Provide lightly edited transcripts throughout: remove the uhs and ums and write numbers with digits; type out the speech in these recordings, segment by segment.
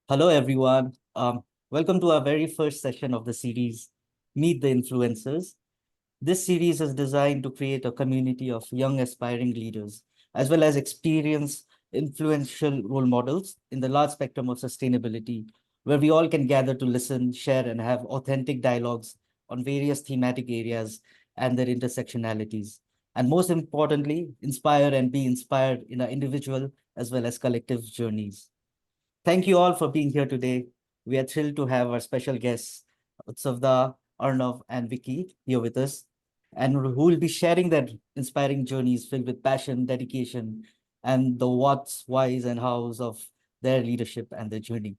Hello, everyone. Welcome to our very first session of the series, Meet the Influencers. This series is designed to create a community of young aspiring leaders, as well as experienced influential role models in the large spectrum of sustainability, where we all can gather to listen, share, and have authentic dialogues on various thematic areas and their intersectionalities. And most importantly, inspire and be inspired in our individual as well as collective journeys. Thank you all for being here today. We are thrilled to have our special guests, Utsow, Arunavh, and Vicky here with us, and who will be sharing their inspiring journeys filled with passion, dedication, and the what's, whys, and hows of their leadership and their journey.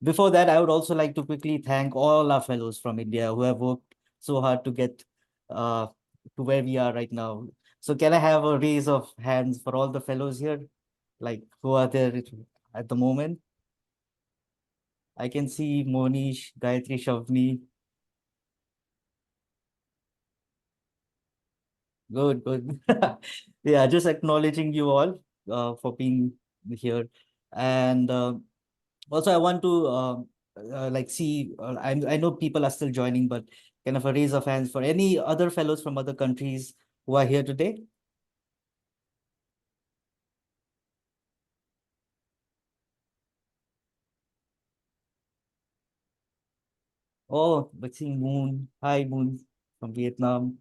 Before that, I would also like to quickly thank all our fellows from India who have worked so hard to get uh, to where we are right now. So can I have a raise of hands for all the fellows here, like who are there at the moment? I can see Monish, Gayatri, Shavni. Good, good. Yeah, just acknowledging you all for being here. And also, I want to like see, I know people are still joining, but kind of a raise of hands for any other fellows from other countries who are here today. Oh, but seeing Moon. Hi, Moon from Vietnam.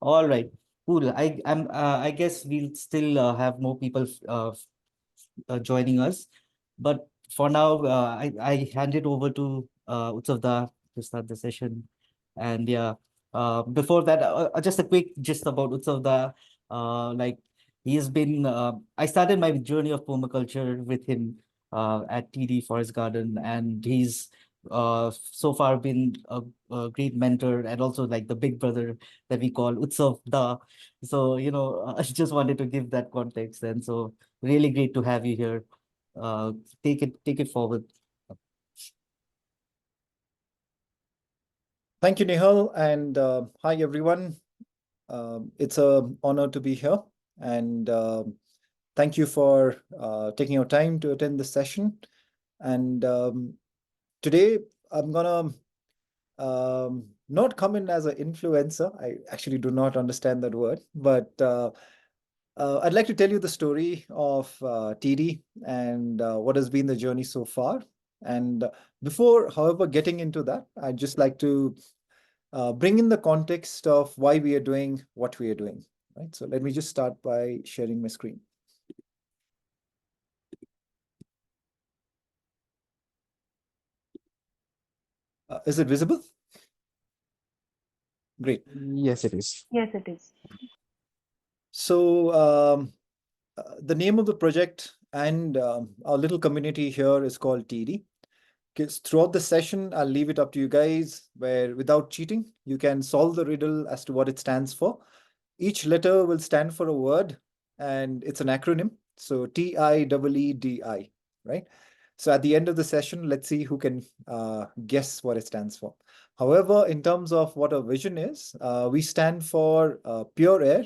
All right, cool. I guess we'll still have more people joining us. But for now, I hand it over to Utsav to start the session. And yeah, before that, just a quick gist about Utsav. Like he has been, I started my journey of permaculture with him at TIEEDI Forest Garden, and he's so far been a great mentor and also like the big brother that we call Utsav. So, I just wanted to give that context. And so really great to have you here. Uh, take it forward. Thank you, Nihal, and hi, everyone. It's an honor to be here, and thank you for taking your time to attend this session. And today, I'm gonna not come in as an influencer. I actually do not understand that word, but I'd like to tell you the story of TD and what has been the journey so far. And before, however, getting into that, I'd just like to bring in the context of why we are doing what we are doing, right? So let me just start by sharing my screen. Is it visible? Great. Yes, it is. Yes, it is. So the name of the project and our little community here is called TD. Because throughout the session, I'll leave it up to you guys where without cheating, you can solve the riddle as to what it stands for. Each letter will stand for a word and it's an acronym. So TIEEDI, right? So at the end of the session, let's see who can guess what it stands for. However, in terms of what our vision is, we stand for pure air,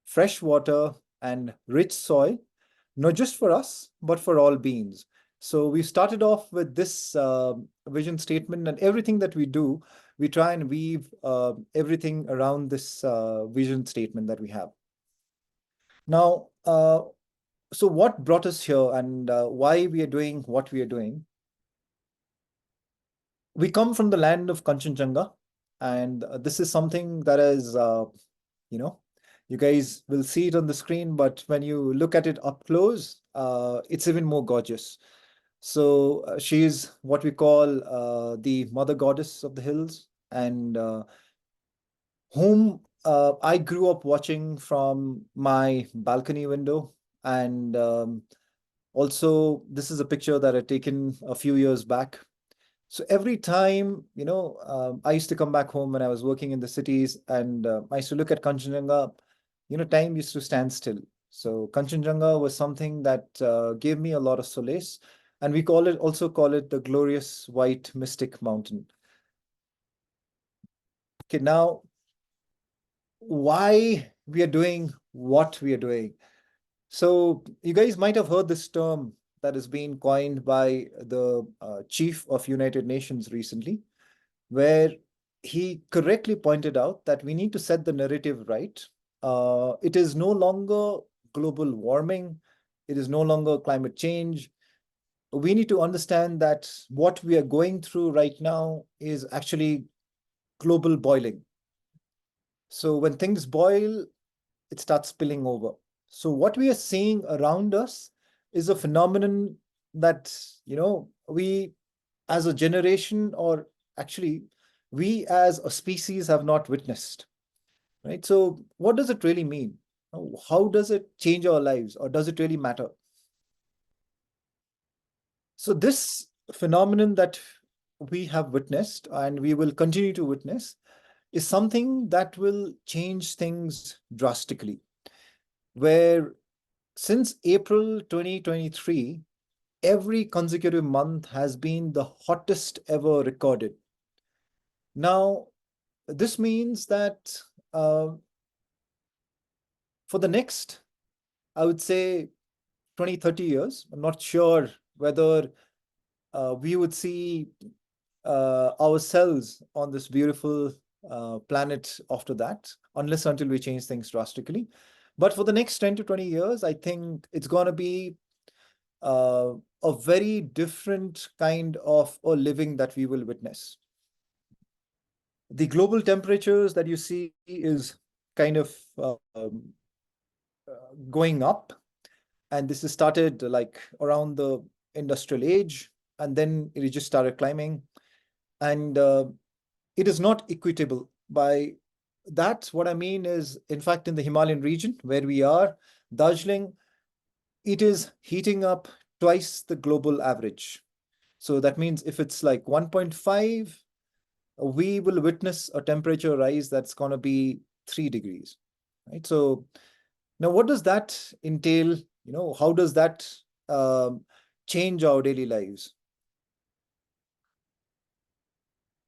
fresh water, and rich soil, not just for us, but for all beings. So we started off with this vision statement, and everything that we do, we try and weave everything around this vision statement that we have. Now, so what brought us here and why we are doing what we are doing? We come from the land of Kanchenjunga, and this is something that is, you know, you guys will see it on the screen, but when you look at it up close, it's even more gorgeous. So she is what we call the mother goddess of the hills, and whom I grew up watching from my balcony window. And also, this is a picture that I taken a few years back. So every time, I used to come back home when I was working in the cities, and I used to look at Kanchenjunga. Time used to stand still. So Kanchenjunga was something that gave me a lot of solace, and we also call it the glorious white mystic mountain. Okay, now why we are doing what we are doing? So you guys might have heard this term that has been coined by the chief of United Nations recently, where he correctly pointed out that we need to set the narrative right. It is no longer global warming. It is no longer climate change. We need to understand that what we are going through right now is actually global boiling. So when things boil, it starts spilling over. So what we are seeing around us is a phenomenon that, we as a generation, or actually we as a species, have not witnessed, right? So what does it really mean? How does it change our lives, or does it really matter? So this phenomenon that we have witnessed and we will continue to witness is something that will change things drastically, where since April 2023, every consecutive month has been the hottest ever recorded. Now, this means that for the next, I would say, 20, 30 years, I'm not sure whether we would see ourselves on this beautiful planet after that, unless until we change things drastically. But for the next 10 to 20 years, I think it's going to be uh, a very different kind of a living that we will witness. The global temperatures that you see is kind of going up, and this has started like around the industrial age, and then it just started climbing, and it is not equitable. By that, what I mean is, in fact, in the Himalayan region where we are, Darjeeling, it is heating up twice the global average. So that means if it's like 1.5, we will witness a temperature rise that's going to be 3 degrees, right? So now what does that entail? How does that um, change our daily lives?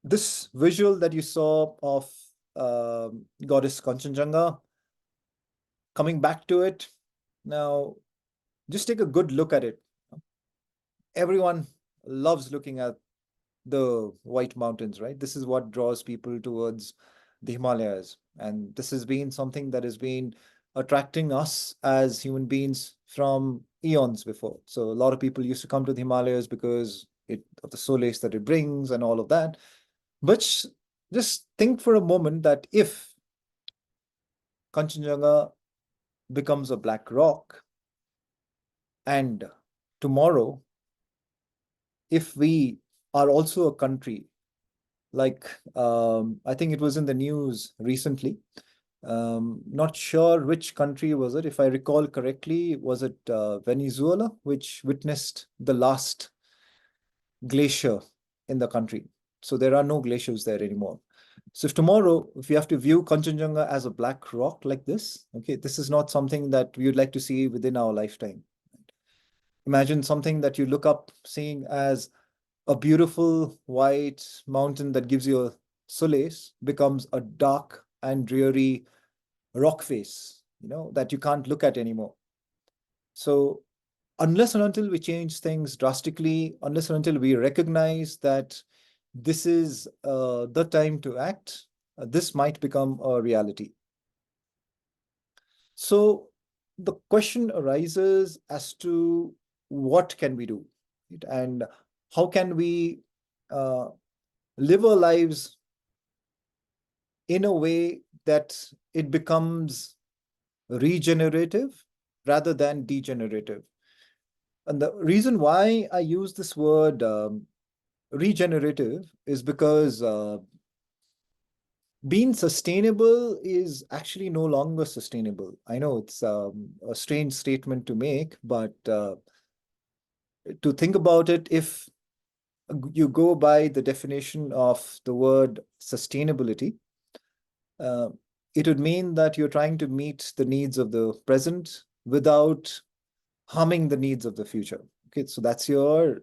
This visual that you saw of goddess Kanchenjunga, coming back to it, now just take a good look at it. Everyone loves looking at the White Mountains, right? This is what draws people towards the Himalayas. And this has been something that has been attracting us as human beings from eons before. So a lot of people used to come to the Himalayas because of the solace that it brings and all of that. But just think for a moment that if Kanchenjunga becomes a black rock, and tomorrow, if we are also a country, like I think it was in the news recently, not sure which country was it. If I recall correctly, was it Venezuela, which witnessed the last glacier in the country? So there are no glaciers there anymore. So if tomorrow, if you have to view Kanchenjunga as a black rock like this, okay, this is not something that we would like to see within our lifetime. Imagine something that you look up seeing as a beautiful white mountain that gives you a solace becomes a dark and dreary rock face, that you can't look at anymore. So unless and until we change things drastically, unless and until we recognize that this is the time to act, this might become a reality. So the question arises as to what can we do, right? And how can we uh, live our lives in a way that it becomes regenerative rather than degenerative. And the reason why I use this word regenerative is because being sustainable is actually no longer sustainable. I know it's a strange statement to make, but to think about it, if you go by the definition of the word sustainability, uh, it would mean that you're trying to meet the needs of the present without harming the needs of the future. Okay, so that's your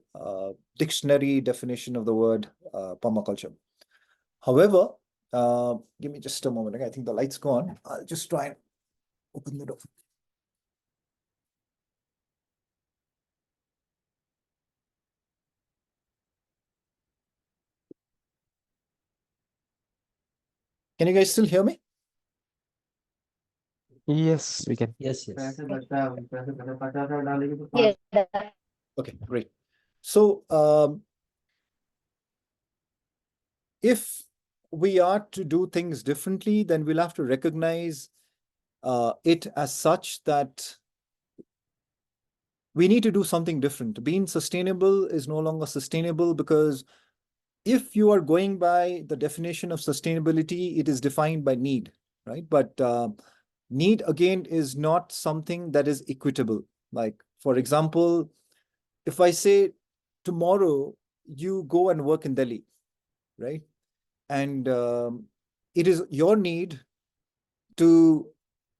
dictionary definition of the word permaculture. However, give me just a moment. Okay, I think the light's gone. I'll just try and open the door. Can you guys still hear me? Yes, we can. Yes, yes. Yeah. Okay, great. So if we are to do things differently, then we'll have to recognize it as such that we need to do something different. Being sustainable is no longer sustainable because if you are going by the definition of sustainability, it is defined by need, right? But need again is not something that is equitable. Like, for example, if I say tomorrow you go and work in Delhi, right? And it is your need to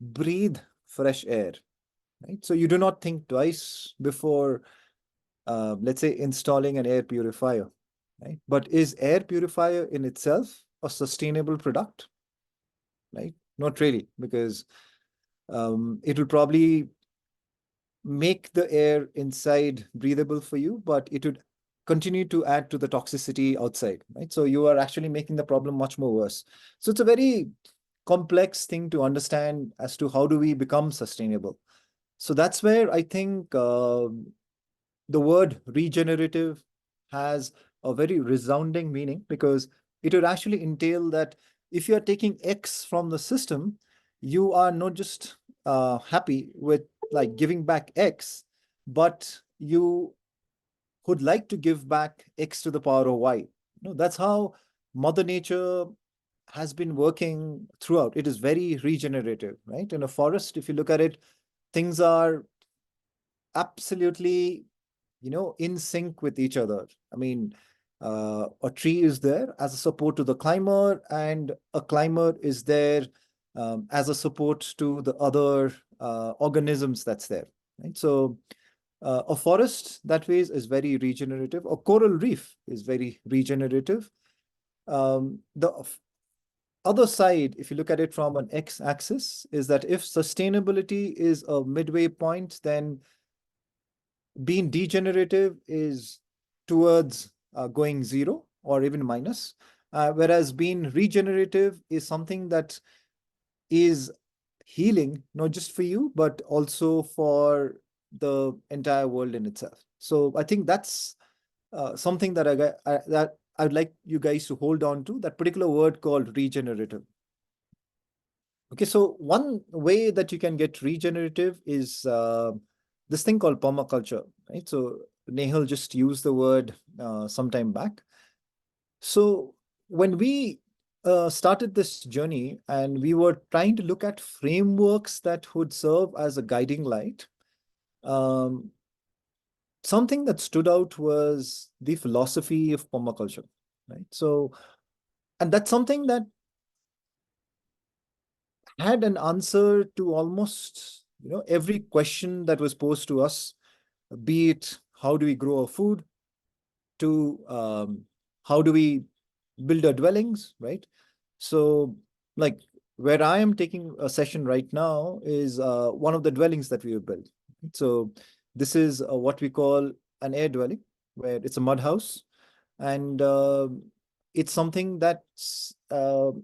breathe fresh air, right? So you do not think twice before, let's say, installing an air purifier, right? But is air purifier in itself a sustainable product, right? Not really, because it will probably make the air inside breathable for you, but it would continue to add to the toxicity outside, right? So you are actually making the problem much more worse. So it's a very complex thing to understand as to how do we become sustainable. So that's where I think the word regenerative has a very resounding meaning, because it would actually entail that if you are taking X from the system, you are not just happy with like giving back X, but you would like to give back X to the power of Y. No, that's how Mother Nature has been working throughout. It is very regenerative, right? In a forest, if you look at it, things are absolutely, in sync with each other. I mean, a tree is there as a support to the climber, and a climber is there as a support to the other organisms that's there, right? So a forest that way is very regenerative. A coral reef is very regenerative. The other side, if you look at it from an x-axis, is that if sustainability is a midway point, then being degenerative is towards going zero or even minus, whereas being regenerative is something that is healing, not just for you, but also for the entire world in itself. So I think that's something that that I'd like you guys to hold on to, that particular word called regenerative. Okay, so one way that you can get regenerative is this thing called permaculture, right? So Nehal just used the word some time back. So when we started this journey and we were trying to look at frameworks that would serve as a guiding light, um, something that stood out was the philosophy of permaculture, right? So, and that's something that had an answer to almost, every question that was posed to us, be it how do we grow our food, to how do we build our dwellings, right? So, like where I am taking a session right now is one of the dwellings that we have built. So this is what we call an air dwelling, where it's a mud house, and it's something that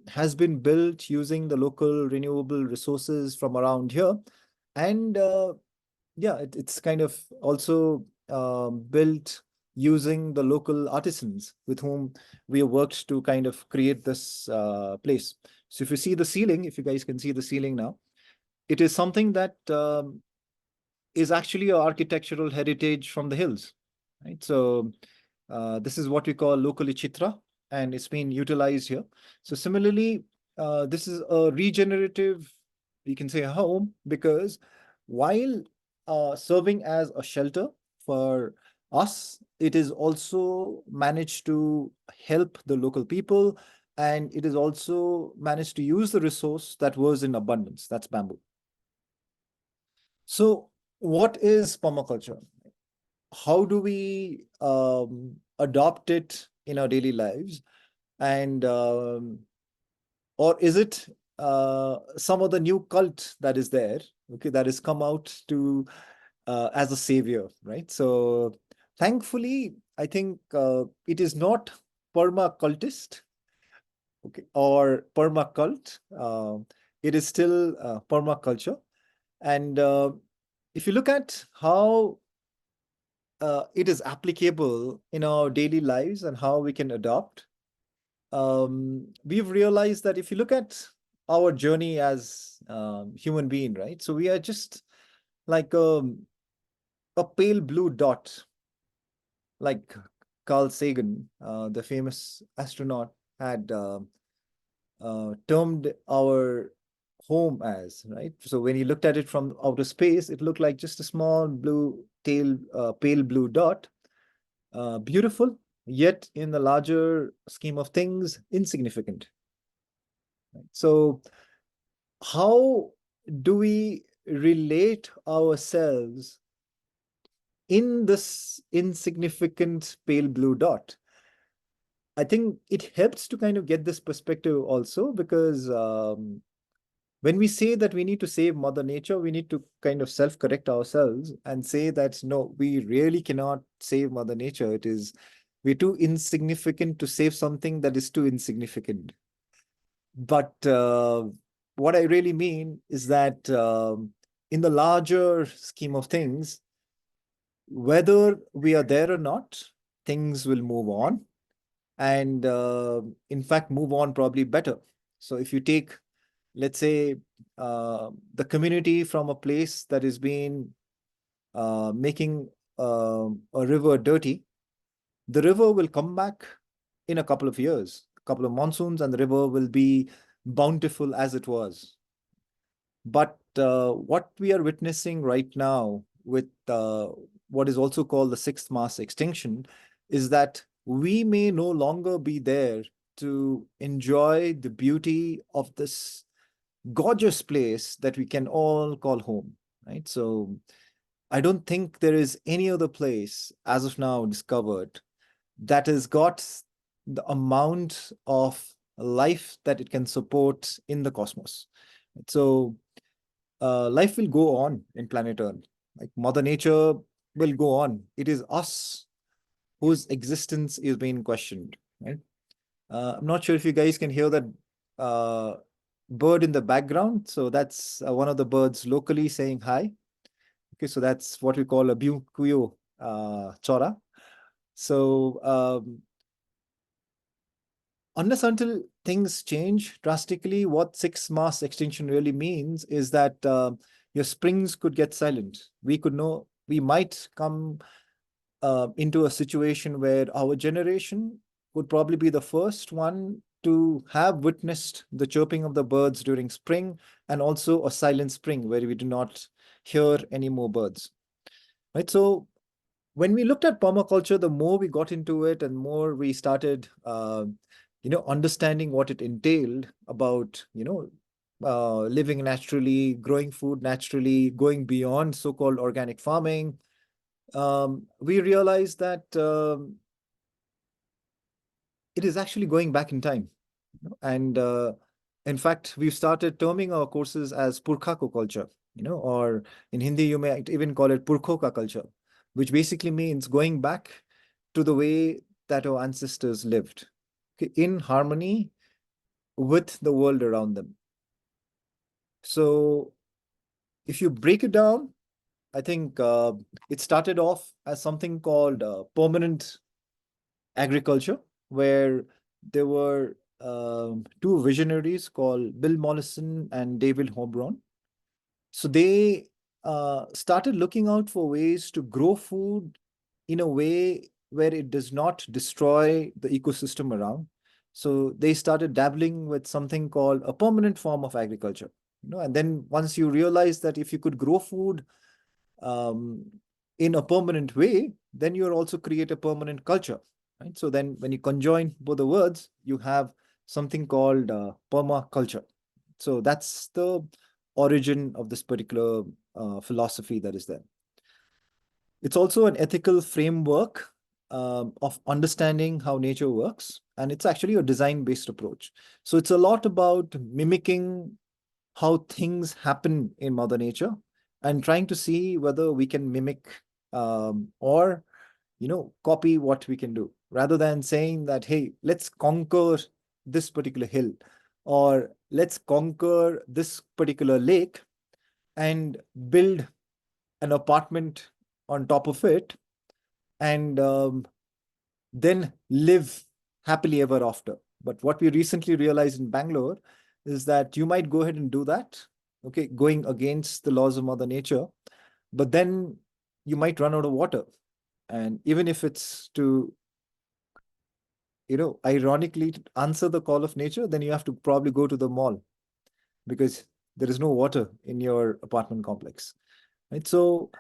has been built using the local renewable resources from around here, and yeah, it's kind of also built using the local artisans with whom we have worked to kind of create this place. So if you see the ceiling, if you guys can see the ceiling now, it is something that is actually an architectural heritage from the hills, right? So this is what we call locally chitra, and it's been utilized here. So similarly, this is a regenerative, we can say, home, because while serving as a shelter for us, it is also managed to help the local people, and it is also managed to use the resource that was in abundance, that's bamboo. So what is permaculture? How do we adopt it in our daily lives? And or is it some of the new cult that is there, okay, that has come out to as a savior, right? So thankfully, I think it is not perma cultist. okay, or permacult. It is still permaculture. And if you look at how it is applicable in our daily lives and how we can adopt, we've realized that if you look at our journey as human being, right? So we are just like a pale blue dot, like Carl Sagan, the famous astronaut, had termed our home as, right? So when you looked at it from outer space, it looked like just a small blue tail, pale blue dot, beautiful, yet in the larger scheme of things, insignificant. Right? So how do we relate ourselves in this insignificant pale blue dot? I think it helps to kind of get this perspective also, because when we say that we need to save Mother Nature, we need to kind of self-correct ourselves and say that no, we really cannot save Mother Nature. We're too insignificant to save something that is too insignificant. But what I really mean is that in the larger scheme of things, whether we are there or not, things will move on, and in fact move on probably better. So if you take, let's say, the community from a place that is being making a river dirty, the river will come back in a couple of years, a couple of monsoons, and the river will be bountiful as it was. But what we are witnessing right now with what is also called the sixth mass extinction is that we may no longer be there to enjoy the beauty of this gorgeous place that we can all call home, right? So I don't think there is any other place as of now discovered that has got the amount of life that it can support in the cosmos. So life will go on in planet Earth. Like Mother Nature will go on. It is us whose existence is being questioned, right? I'm not sure if you guys can hear that bird in the background. So that's one of the birds locally saying hi. Okay, so that's what we call a bukuyo chora. So unless until things change drastically, what six mass extinction really means is that your springs could get silent. We might come into a situation where our generation would probably be the first one to have witnessed the chirping of the birds during spring, and also a silent spring where we do not hear any more birds. Right. So when we looked at permaculture, the more we got into it and more we started, understanding what it entailed about, living naturally, growing food naturally, going beyond so-called organic farming, we realized that it is actually going back in time. And in fact, we've started terming our courses as Purkhako culture, or in Hindi, you may even call it Purkhoka culture, which basically means going back to the way that our ancestors lived, okay, in harmony with the world around them. So if you break it down, I think it started off as something called permanent agriculture, where there were two visionaries called Bill Mollison and David Hobron. So they started looking out for ways to grow food in a way where it does not destroy the ecosystem around. So they started dabbling with something called a permanent form of agriculture. And then once you realize that if you could grow food um, in a permanent way, then you also create a permanent culture, right? So then when you conjoin both the words, you have something called permaculture. So that's the origin of this particular philosophy that is there. It's also an ethical framework of understanding how nature works, and it's actually a design-based approach. So it's a lot about mimicking how things happen in Mother Nature and trying to see whether we can mimic or copy what we can do, rather than saying that, hey, let's conquer this particular hill, or let's conquer this particular lake and build an apartment on top of it, and then live happily ever after. But what we recently realized in Bangalore is that you might go ahead and do that, okay, going against the laws of Mother Nature, but then you might run out of water. And even if it's to, ironically answer the call of nature, then you have to probably go to the mall because there is no water in your apartment complex. Right. So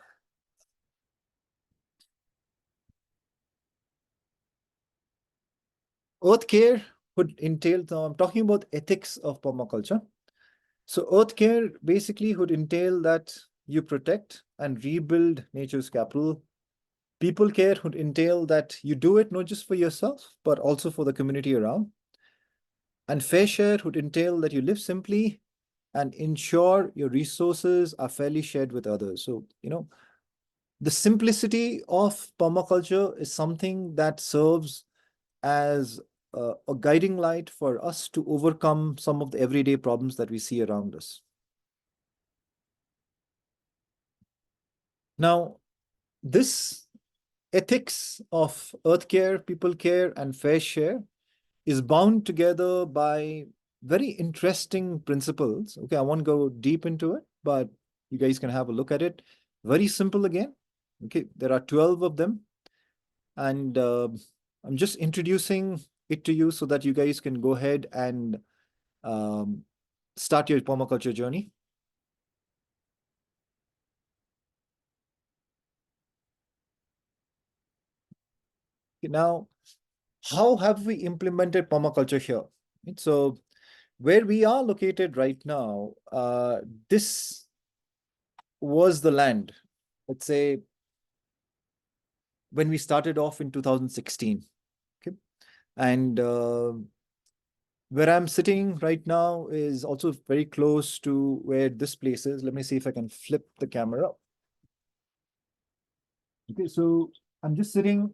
earth care would entail, now I'm talking about ethics of permaculture. So earth care basically would entail that you protect and rebuild nature's capital. People care would entail that you do it not just for yourself, but also for the community around. And fair share would entail that you live simply and ensure your resources are fairly shared with others. So, the simplicity of permaculture is something that serves as a guiding light for us to overcome some of the everyday problems that we see around us. Now, this ethics of earth care, people care, and fair share is bound together by very interesting principles. Okay, I won't go deep into it, but you guys can have a look at it. Very simple again. Okay, there are 12 of them. And I'm just introducing it to you so that you guys can go ahead and um, start your permaculture journey. Now, how have we implemented permaculture here? So where we are located right now, this was the land, let's say, when we started off in 2016. Okay. And where I'm sitting right now is also very close to where this place is. Let me see if I can flip the camera. Okay, so I'm just sitting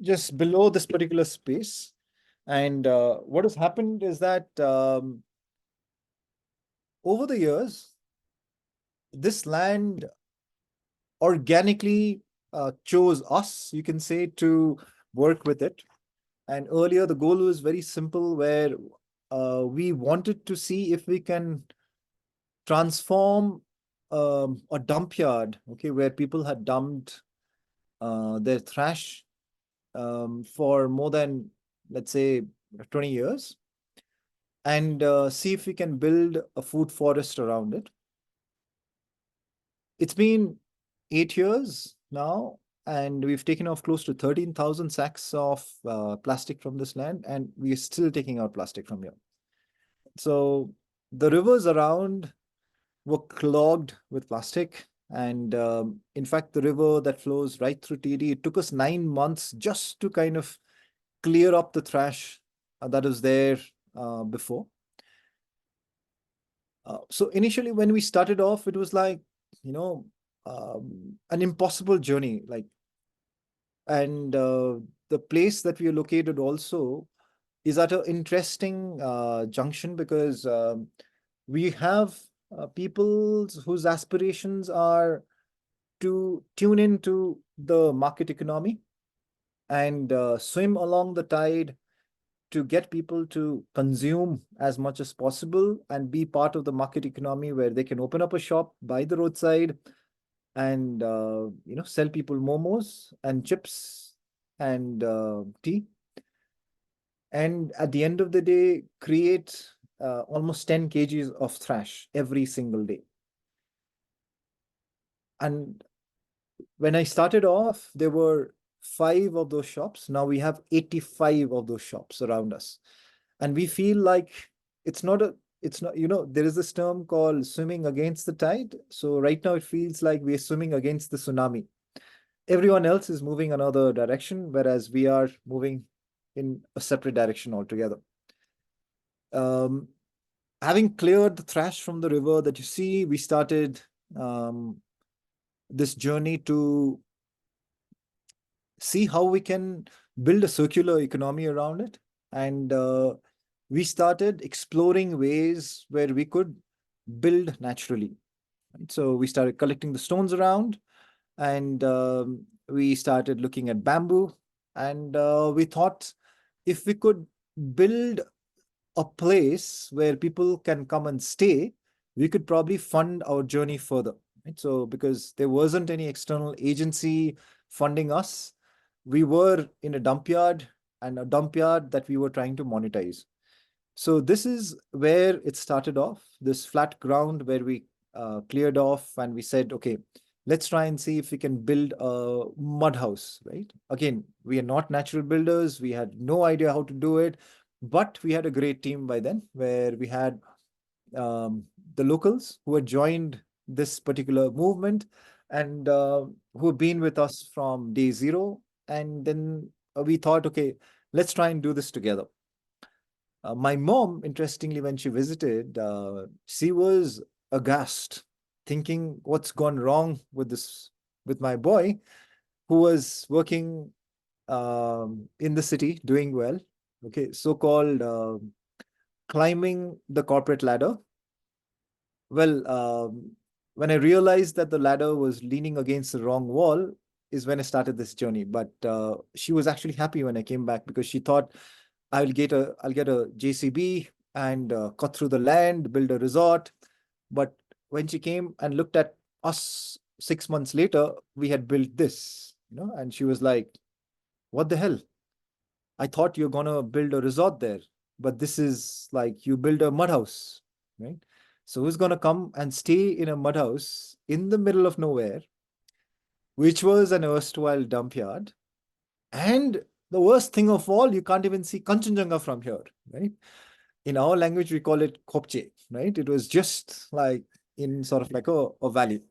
just below this particular space. And what has happened is that over the years, this land organically chose us, you can say, to work with it. And earlier, the goal was very simple, where we wanted to see if we can transform a dump yard, okay, where people had dumped their trash for more than, let's say, 20 years, and see if we can build a food forest around it. It's been 8 years now, and we've taken off close to 13,000 sacks of plastic from this land, and we are still taking out plastic from here. So the rivers around were clogged with plastic. And in fact, the river that flows right through TIEEDI, it took us 9 months just to kind of clear up the trash that was there before. So initially, when we started off, it was like, an impossible journey. And the place that we are located also is at an interesting junction, because we have people whose aspirations are to tune into the market economy and swim along the tide to get people to consume as much as possible and be part of the market economy, where they can open up a shop by the roadside and sell people momos and chips and tea, and at the end of the day create almost 10 kgs of trash every single day. And when I started off, there were 5 of those shops. Now we have 85 of those shops around us. And we feel like it's not, there is this term called swimming against the tide. So right now it feels like we're swimming against the tsunami. Everyone else is moving another direction, whereas we are moving in a separate direction altogether. Having cleared the trash from the river that you see, we started this journey to see how we can build a circular economy around it. And we started exploring ways where we could build naturally. Right? So we started collecting the stones around, and we started looking at bamboo, and we thought if we could build a place where people can come and stay, we could probably fund our journey further. Right? So because there wasn't any external agency funding us, we were in a dump yard, and a dump yard that we were trying to monetize. So this is where it started off, this flat ground where we cleared off, and we said, okay, let's try and see if we can build a mud house, right? Again, we are not natural builders. We had no idea how to do it, but we had a great team by then where we had the locals who had joined this particular movement, and who have been with us from day zero. And then we thought, okay, let's try and do this together. My mom, interestingly, when she visited, she was aghast, thinking, "What's gone wrong with this, with my boy, who was working in the city, doing well, okay, so-called climbing the corporate ladder." Well, when I realized that the ladder was leaning against the wrong wall, is when I started this journey. But she was actually happy when I came back, because she thought I'll get a JCB and cut through the land, build a resort. But when she came and looked at us 6 months later, we had built this, and she was like, "What the hell? I thought you're gonna build a resort there, but this is like you build a mud house, right? So who's gonna come and stay in a mud house in the middle of nowhere, which was an erstwhile dump yard? And the worst thing of all, you can't even see Kanchenjunga from here, right? In our language, we call it Kopche, right? It was just like in sort of like a valley.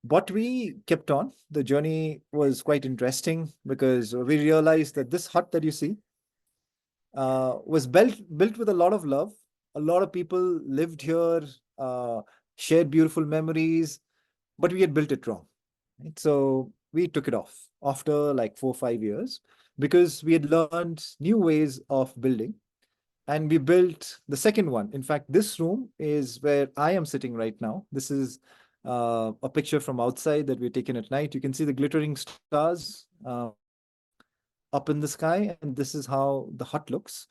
But we kept on. The journey was quite interesting because we realized that this hut that you see was built with a lot of love. A lot of people lived here, uh, shared beautiful memories, but we had built it wrong. Right? So we took it off after like 4 or 5 years, because we had learned new ways of building, and we built the second one. In fact, this room is where I am sitting right now. This is a picture from outside that we've taken at night. You can see the glittering stars up in the sky, and this is how the hut looks.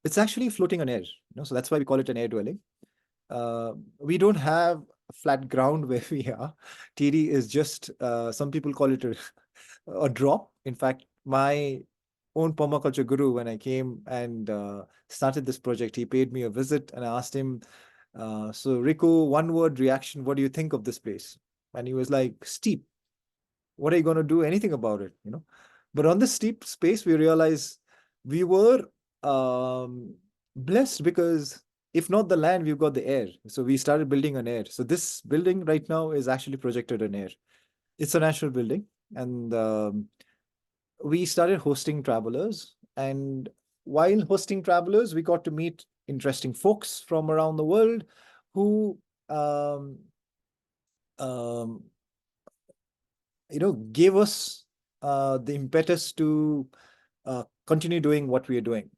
It's actually floating on air, so that's why we call it an air dwelling. We don't have flat ground where we are. TD is just, some people call it a drop. In fact, my own permaculture guru, when I came and started this project, he paid me a visit, and I asked him, so Riku, one word reaction, what do you think of this place? And he was like, steep. What are you going to do anything about it? But on this steep space, we realized we were blessed, because if not the land, we've got the air. So we started building on air. So this building right now is actually projected on air. It's a natural building. And we started hosting travelers. And while hosting travelers, we got to meet interesting folks from around the world who um, um, gave us the impetus to continue doing what we are doing.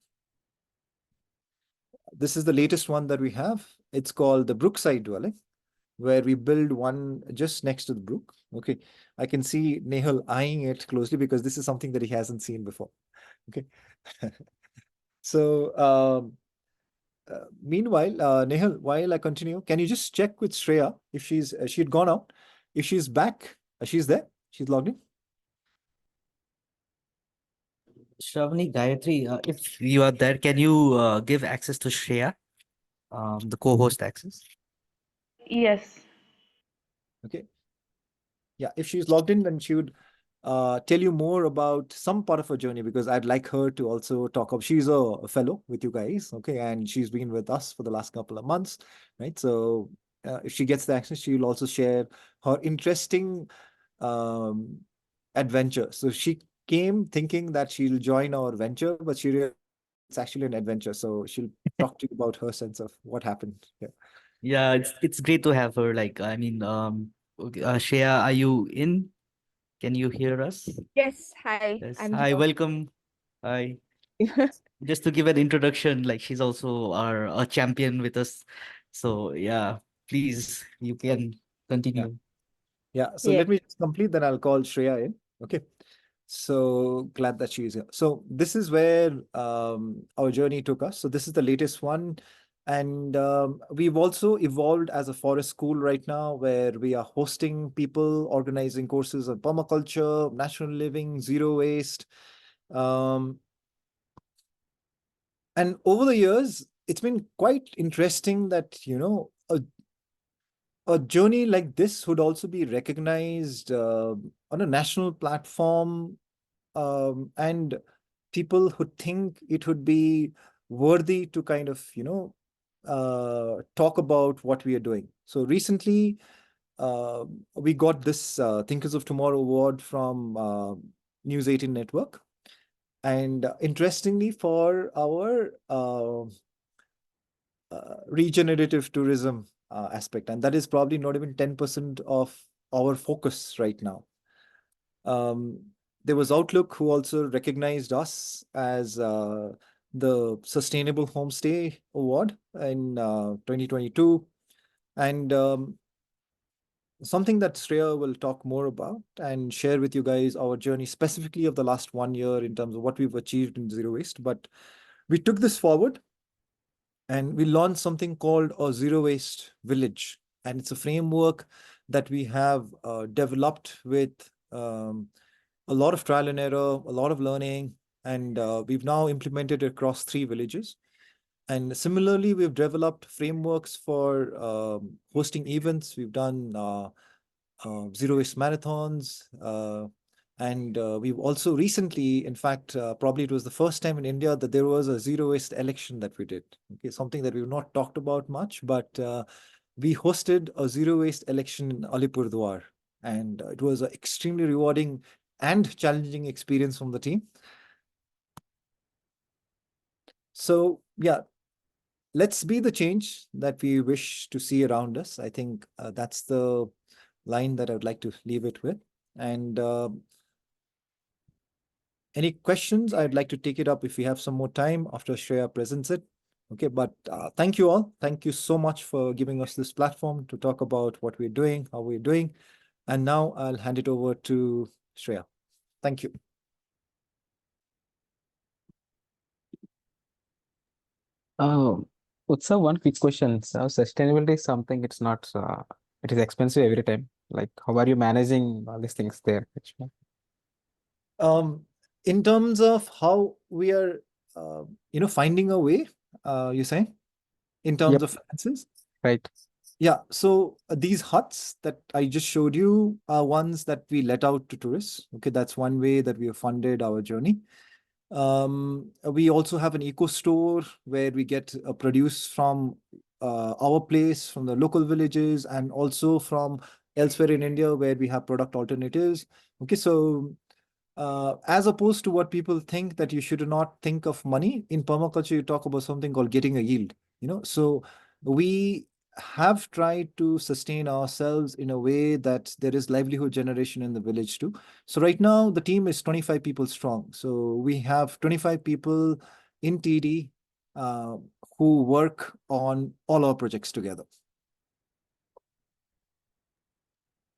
This is the latest one that we have. It's called the Brookside Dwelling, where we build one just next to the brook. Okay, I can see Nehal eyeing it closely, because this is something that he hasn't seen before. Okay, so meanwhile, Nehal, while I continue, can you just check with Shreya if she'd gone out? If she's back, she's there. She's logged in. Shravani, Gayatri, if you are there, can you give access to Shreya, the co-host access? Yes. Okay. Yeah, if she's logged in, then she would tell you more about some part of her journey, because I'd like her to also talk of. She's a fellow with you guys, okay, and she's been with us for the last couple of months, right? So if she gets the access, she will also share her interesting um, adventure. So she came thinking that she'll join our venture, but she realized it's actually an adventure. So she'll talk to you about her sense of what happened. Yeah. Yeah, it's great to have her. Like, I mean, okay, Shreya, are you in? Can you hear us? Yes. Hi. Yes. I'm Hi, here. welcome. Hi. just to give an introduction, like she's also our champion with us. So yeah, please, you can continue. Yeah. So Yeah. let me just complete, then I'll call Shreya in. Okay. So glad that she is here. So this is where our journey took us. So this is the latest one. And we've also evolved as a forest school right now, where we are hosting people, organizing courses on permaculture, natural living, zero waste. And over the years, it's been quite interesting that, a journey like this would also be recognized on a national platform, and people who think it would be worthy to kind of, talk about what we are doing. So recently, we got this Thinkers of Tomorrow award from News 18 Network. And interestingly, for our regenerative tourism aspect, and that is probably not even 10% of our focus right now. There was Outlook, who also recognized us as the Sustainable Homestay Award in 2022. And something that Shreya will talk more about and share with you guys our journey specifically of the last 1 year in terms of what we've achieved in zero waste. But we took this forward and we launched something called a zero waste village. And it's a framework that we have developed with a lot of trial and error, a lot of learning, and we've now implemented it across 3 villages. And similarly, we've developed frameworks for hosting events. We've done zero waste marathons. And we've also recently, in fact, probably it was the first time in India that there was a zero waste election that we did. Okay, something that we've not talked about much, but we hosted a zero waste election in Alipurduar. And it was an extremely rewarding and challenging experience from the team. So, yeah, let's be the change that we wish to see around us. I think that's the line that I would like to leave it with. And any questions? I'd like to take it up if we have some more time after Shreya presents it. Okay, but thank you all. Thank you so much for giving us this platform to talk about what we're doing, how we're doing. And now I'll hand it over to Shreya. Thank you. Utsow, one quick question. So sustainability is something, it's not, it is expensive every time. Like, how are you managing all these things there? In terms of how we are, finding a way, you're saying, in terms Yep, of finances? right. Yeah, so these huts that I just showed you are ones that we let out to tourists. Okay, that's one way that we have funded our journey. We also have an eco store where we get a produce from our place, from the local villages, and also from elsewhere in India where we have product alternatives. Okay, so as opposed to what people think that you should not think of money, in permaculture, you talk about something called getting a yield, So we have tried to sustain ourselves in a way that there is livelihood generation in the village too. So right now the team is 25 people strong. So we have 25 people in TIEEDI who work on all our projects together.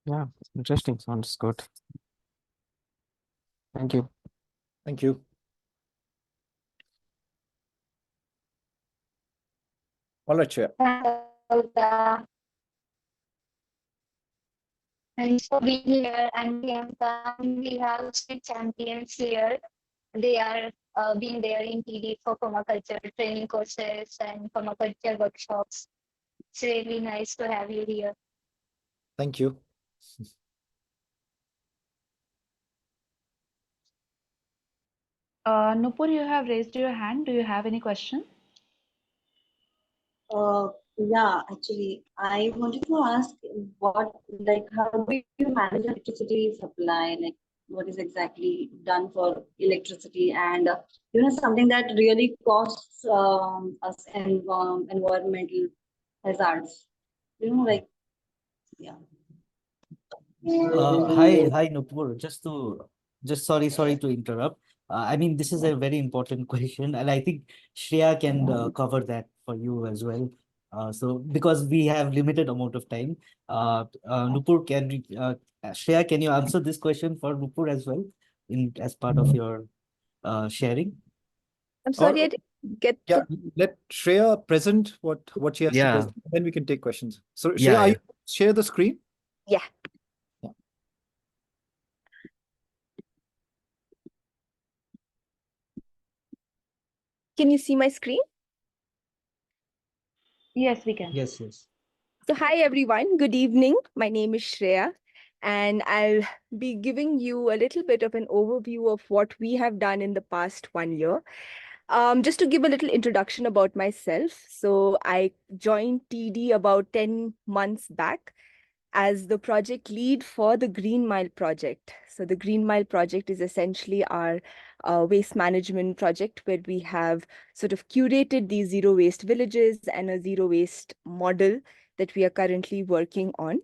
Yeah, interesting. Sounds good. Thank you. Thank you. All right, Chair. Thanks for being here. And Priyanka, and we have state champions here. They are being there in TD for permaculture training courses and permaculture workshops. It's really nice to have you here. Thank you. Nupur, you have raised your hand. Do you have any question? Yeah, actually, I wanted to ask what, like, how do you manage electricity supply? Like, what is exactly done for electricity, and something that really costs us environmental hazards. Like, yeah. Hi, Nupur. Sorry to interrupt. I mean, this is a very important question, and I think Shreya can cover that for you as well. So because we have limited amount of time, Nupur, Shreya, can you answer this question for Nupur as well in as part of your sharing? I'm sorry, I Or didn't get yeah, the. let Shreya present what she has to Yeah, present, then we can take questions. So Shreya, yeah, are yeah. you share the screen? Yeah. Yeah. Can you see my screen? Yes, we can. Yes, yes. So, hi everyone. Good evening. My name is Shreya, and I'll be giving you a little bit of an overview of what we have done in the past 1 year. Just to give a little introduction about myself. So, I joined TD about 10 months back as the project lead for the Green Mile project. So the Green Mile project is essentially our waste management project where we have sort of curated these zero waste villages and a zero waste model that we are currently working on.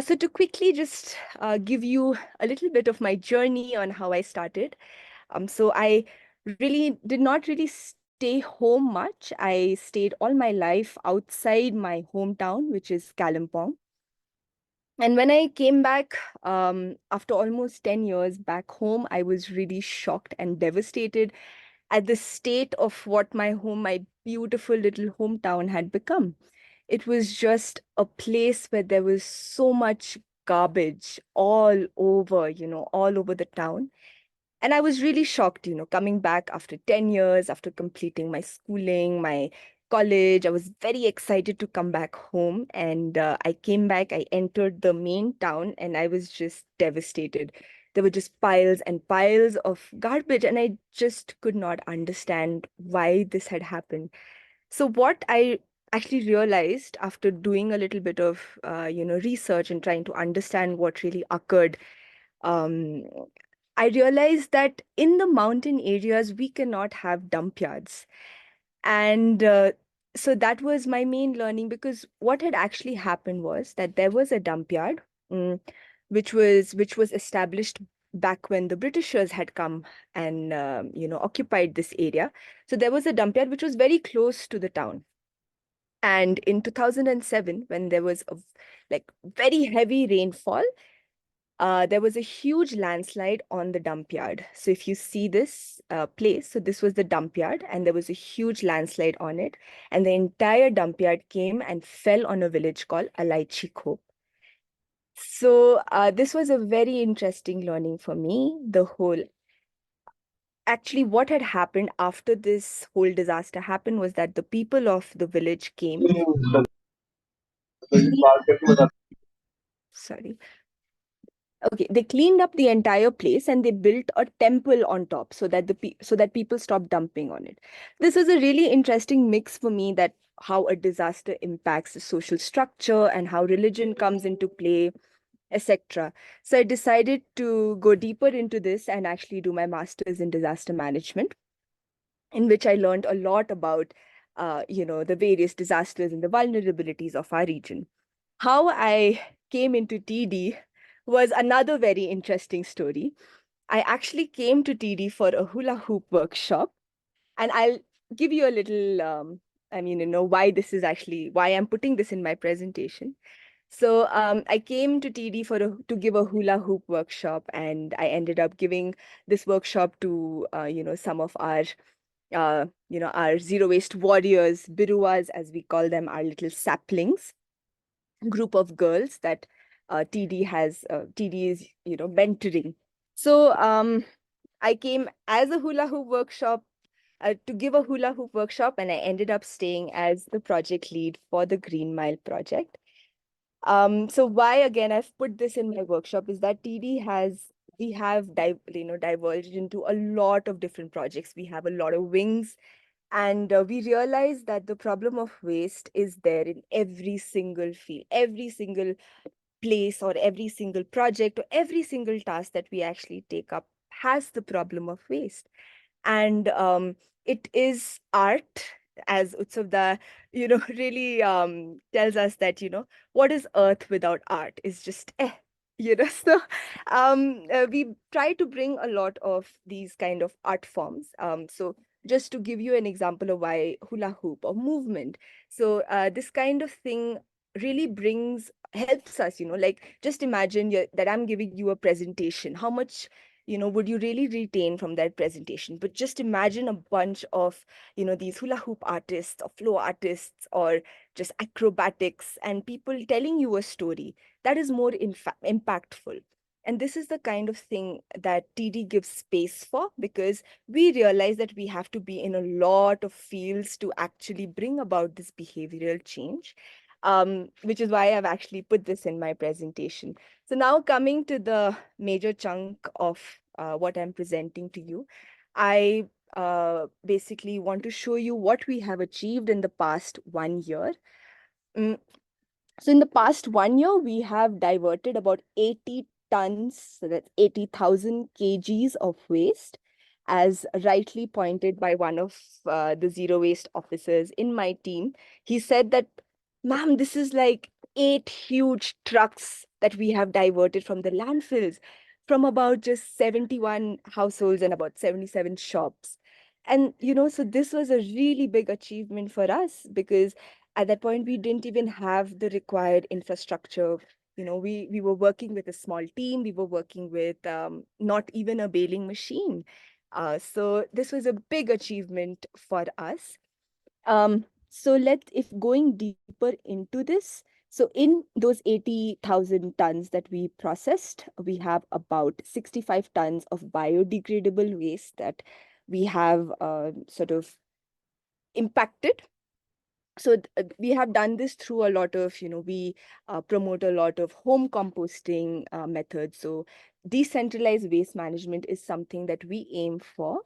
So to quickly just give you a little bit of my journey on how I started. So I really did not really stay home much. I stayed all my life outside my hometown, which is Kalimpong. And when I came back after almost 10 years back home, I was really shocked and devastated at the state of what my beautiful little hometown had become. It was just a place where there was so much garbage all over, all over the town. And I was really shocked, coming back after 10 years, after completing my schooling, my college. I was very excited to come back home. And I came back, I entered the main town, and I was just devastated. There were just piles and piles of garbage, and I just could not understand why this had happened. So, what I actually realized after doing a little bit of research and trying to understand what really occurred, um, I realized that in the mountain areas, we cannot have dump yards. And so that was my main learning, because what had actually happened was that there was a dump yard, which was established back when the Britishers had come and occupied this area. So there was a dump yard which was very close to the town. And in 2007, when there was a like very heavy rainfall, there was a huge landslide on the dump yard. So if you see this place, so this was the dump yard, and there was a huge landslide on it, and the entire dump yard came and fell on a village called Alaichi Khop. So this was a very interesting learning for me. Actually, what had happened after this whole disaster happened was that the people of the village came. Sorry. Okay, they cleaned up the entire place and they built a temple on top so that so that people stopped dumping on it. This was a really interesting mix for me, that how a disaster impacts the social structure and how religion comes into play, etc. So I decided to go deeper into this and actually do my master's in disaster management, in which I learned a lot about the various disasters and the vulnerabilities of our region. How I came into TD was another very interesting story. I actually came to TD for a hula hoop workshop, and I'll give you a little, why this is actually why I'm putting this in my presentation. So I came to TD to give a hula hoop workshop, and I ended up giving this workshop to some of our zero waste warriors, biruas as we call them, our little saplings, group of girls that TD is mentoring. So I came as a hula hoop workshop to give a hula hoop workshop, and I ended up staying as the project lead for the Green Mile project. So why again I've put this in my workshop is that we have diverged into a lot of different projects. We have a lot of wings, and we realize that the problem of waste is there in every single field, every single place, or every single project, or every single task that we actually take up has the problem of waste. And it is art, as Utsow really tells us that, what is earth without art is just So we try to bring a lot of these kind of art forms. So just to give you an example of why hula hoop or movement. So this kind of thing really helps us, like just imagine that I'm giving you a presentation. How much, would you really retain from that presentation? But just imagine a bunch of, these hula hoop artists or flow artists or just acrobatics and people telling you a story that is more impactful. And this is the kind of thing that TD gives space for, because we realize that we have to be in a lot of fields to actually bring about this behavioral change, which is why I've actually put this in my presentation. So now coming to the major chunk of what I'm presenting to you, I basically want to show you what we have achieved in the past 1 year. Mm, so in the past 1 year, we have diverted about 80 tons, so that's 80,000 kgs of waste, as rightly pointed by one of the zero waste officers in my team. He said that, ma'am, this is like 8 huge trucks that we have diverted from the landfills, from about just 71 households and about 77 shops. And, so this was a really big achievement for us, because at that point we didn't even have the required infrastructure. We were working with a small team. We were working with not even a baling machine. So this was a big achievement for us. So if going deeper into this, so in those 80,000 tons that we processed, we have about 65 tons of biodegradable waste that we have sort of impacted. So we have done this through a lot of, we promote a lot of home composting methods. So decentralized waste management is something that we aim for,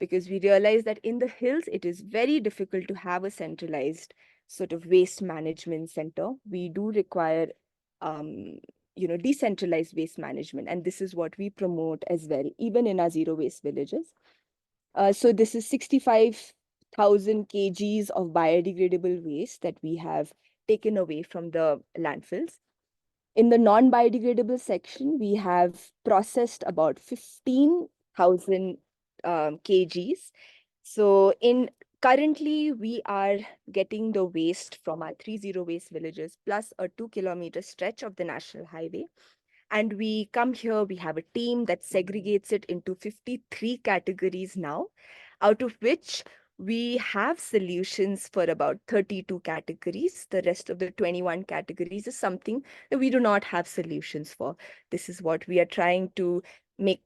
because we realize that in the hills, it is very difficult to have a centralized sort of waste management center. We do require, decentralized waste management. And this is what we promote as well, even in our zero waste villages. So this is 65,000 kgs of biodegradable waste that we have taken away from the landfills. In the non-biodegradable section, we have processed about 15,000 kgs. So currently, we are getting the waste from our 3 zero waste villages plus a 2-kilometer stretch of the national highway. And we come here, we have a team that segregates it into 53 categories now, out of which we have solutions for about 32 categories. The rest of the 21 categories is something that we do not have solutions for. This is what we are trying to make,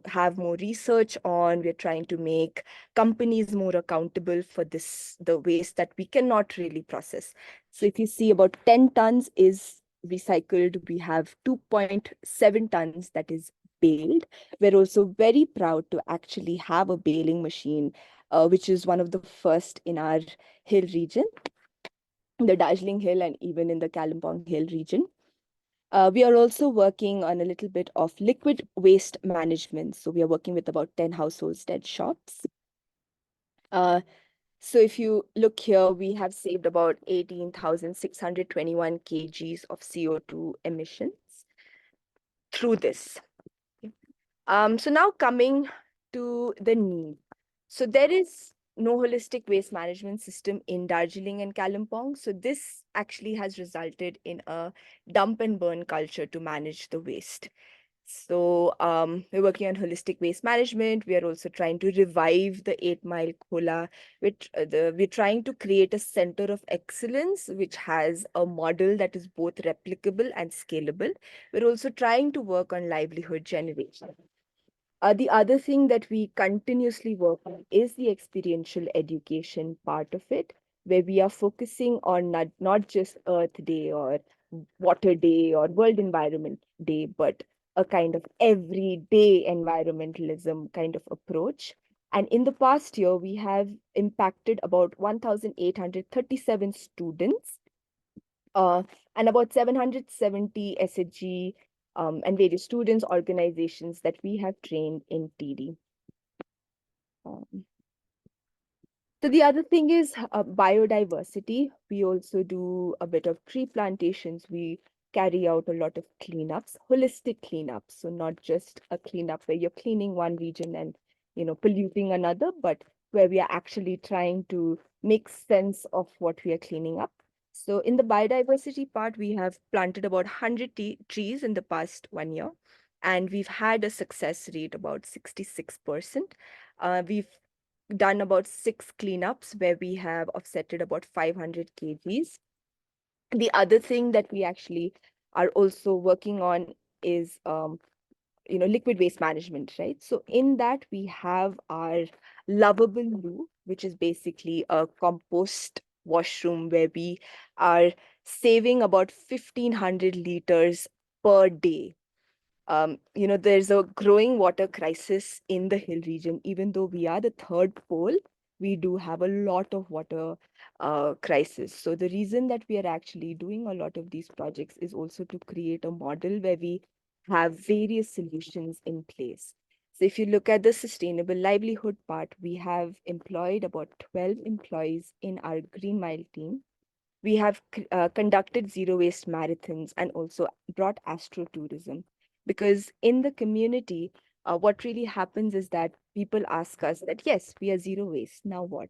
have more research on. We're trying to make companies more accountable for the waste that we cannot really process. So if you see, about 10 tons is recycled. We have 2.7 tons that is baled. We're also very proud to actually have a baling machine, which is one of the first in our hill region, the Darjeeling Hill and even in the Kalimpong Hill region. We are also working on a little bit of liquid waste management. So we are working with about 10 households, 10 shops. So if you look here, we have saved about 18,621 kgs of CO2 emissions through this. So now coming to the need. So there is no holistic waste management system in Darjeeling and Kalimpong. So this actually has resulted in a dump and burn culture to manage the waste. So we're working on holistic waste management. We are also trying to revive the 8 Mile Khola. We're trying to create a center of excellence, which has a model that is both replicable and scalable. We're also trying to work on livelihood generation. The other thing that we continuously work on is the experiential education part of it, where we are focusing on not just Earth Day or Water Day or World Environment Day, but a kind of everyday environmentalism kind of approach. And in the past year, we have impacted about 1,837 students and about 770 SHG and various students, organizations that we have trained in TIEEDI. So the other thing is biodiversity. We also do a bit of tree plantations. We carry out a lot of cleanups, holistic cleanups. So not just a cleanup where you're cleaning one region and, polluting another, but where we are actually trying to make sense of what we are cleaning up. So in the biodiversity part, we have planted about 100 trees in the past 1 year, and we've had a success rate about 66%. We've done about 6 cleanups where we have offsetted about 500 kgs. The other thing that we actually are also working on is liquid waste management, right? So in that we have our lovable loo, which is basically a compost washroom where we are saving about 1,500 liters per day. There's a growing water crisis in the hill region. Even though we are the third pole, we do have a lot of water crisis. So the reason that we are actually doing a lot of these projects is also to create a model where we have various solutions in place. So if you look at the sustainable livelihood part, we have employed about 12 employees in our Green Mile team. We have conducted zero waste marathons and also brought astrotourism, because in the community, what really happens is that people ask us that, yes, we are zero waste, now what?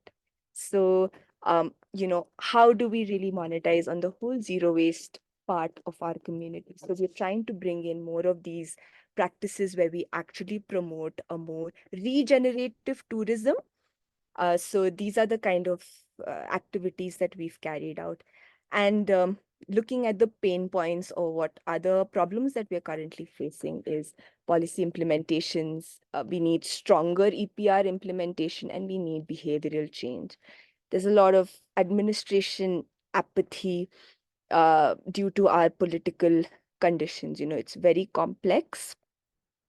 So, how do we really monetize on the whole zero waste part of our community? So we're trying to bring in more of these practices where we actually promote a more regenerative tourism. So these are the kind of activities that we've carried out. And looking at the pain points or what other problems that we're currently facing is policy implementations. We need stronger EPR implementation and we need behavioral change. There's a lot of administration apathy due to our political conditions. It's very complex,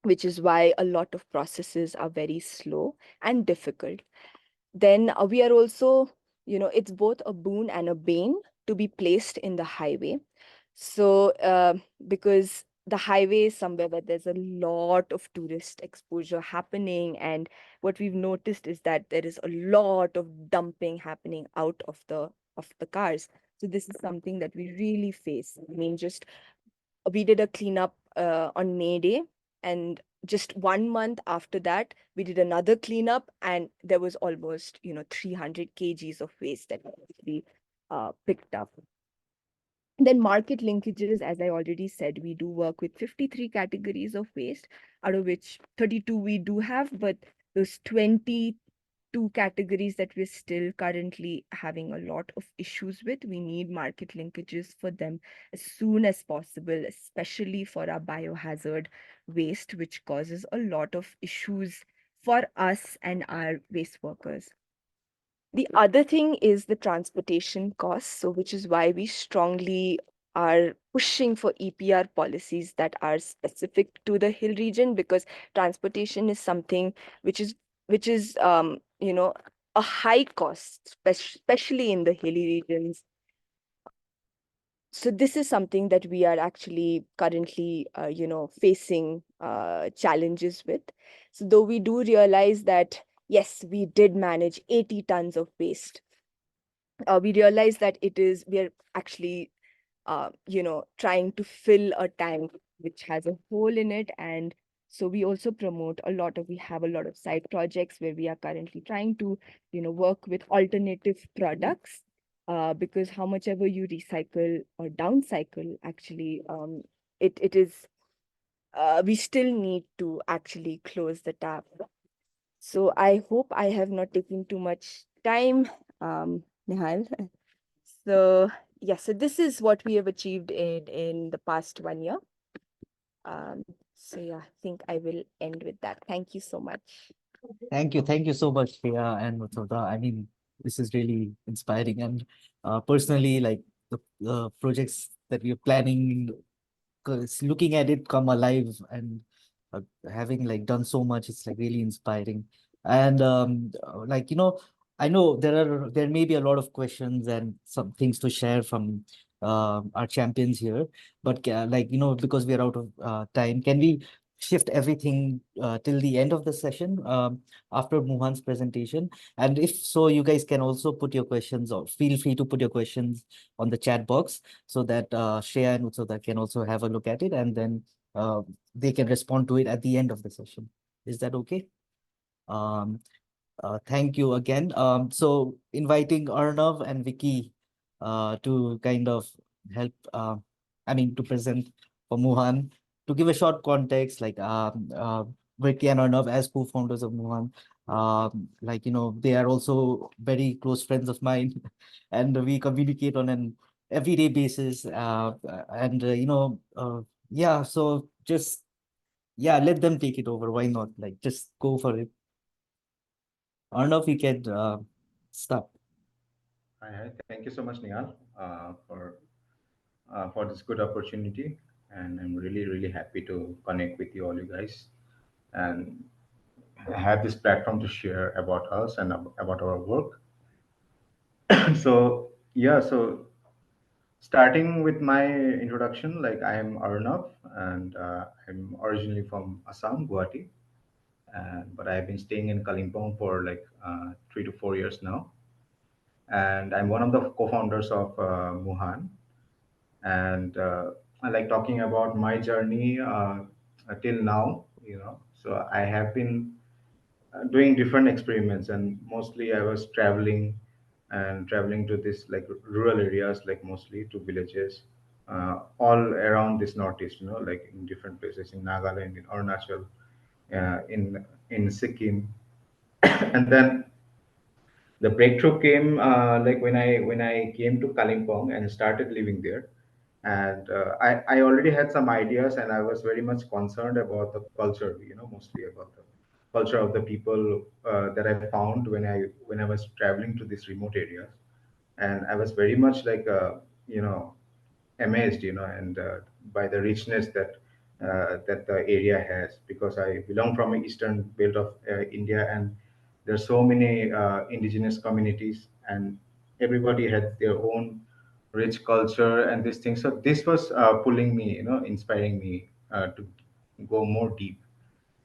which is why a lot of processes are very slow and difficult. Then we are also, it's both a boon and a bane to be placed in the highway. So because the highway is somewhere where there's a lot of tourist exposure happening, and what we've noticed is that there is a lot of dumping happening out of the cars. So this is something that we really face. I mean, just we did a cleanup on May Day, and just 1 month after that, we did another cleanup, and there was almost 300 kgs of waste that we picked up. Then market linkages, as I already said, we do work with 53 categories of waste, out of which 32 we do have, but those 22 categories that we're still currently having a lot of issues with, we need market linkages for them as soon as possible, especially for our biohazard waste, which causes a lot of issues for us and our waste workers. The other thing is the transportation costs, so which is why we strongly are pushing for EPR policies that are specific to the hill region, because transportation is something which is a high cost, especially in the hilly regions. So this is something that we are actually currently facing challenges with. So though we do realize that yes, we did manage 80 tons of waste, we realize that we are actually trying to fill a tank which has a hole in it. And so we also promote we have a lot of side projects where we are currently trying to work with alternative products, because how much ever you recycle or downcycle, actually it is we still need to actually close the tap. So I hope I have not taken too much time, Nihal. So yeah, so this is what we have achieved in the past 1 year. So yeah, I think I will end with that. Thank you so much. Thank you so much, Priya and Utsow. I mean, this is really inspiring. And personally, like the projects that we're planning, 'cause looking at it come alive and having like done so much, it's like really inspiring. And I know there may be a lot of questions and some things to share from our champions here, but because we are out of time, can we shift everything till the end of the session after Muhan's presentation. And if so, you guys can also put your questions, or feel free to put your questions on the chat box, so that Shreya and Utsow can also have a look at it, and then they can respond to it at the end of the session. Is that okay? Um, Thank you again. So inviting Arnav and Vicky to kind of help, to present for Muhaan, to give a short context, like Vicky and Arnav as co-founders of Muhaan, they are also very close friends of mine, and we communicate on an everyday basis. Yeah, so just, yeah, let them take it over. Why not? Like, just go for it. Arnav, you can start. Hi. Thank you so much, Nihal, for this good opportunity, and I'm really really happy to connect with you all, you guys, and have this platform to share about us and about our work. So yeah, so starting with my introduction, like I am Arunavh, and I'm originally from Assam, Guwahati, and but I've been staying in Kalimpong for like 3 to 4 years now, and I'm one of the co-founders of Muhaan. And I like talking about my journey till now. So I have been doing different experiments, and mostly I was traveling to this like rural areas, like mostly to villages all around this northeast, like in different places in Nagaland, in Arunachal, in Sikkim. And then the breakthrough came like when I came to Kalimpong and started living there. And I already had some ideas, and I was very much concerned about the culture, mostly about the culture of the people that I found when I was traveling to these remote areas. And I was very much like you know amazed, and by the richness that the area has, because I belong from the eastern belt of India, and there's so many indigenous communities, and everybody had their own rich culture and this thing. So this was pulling me, inspiring me to go more deep.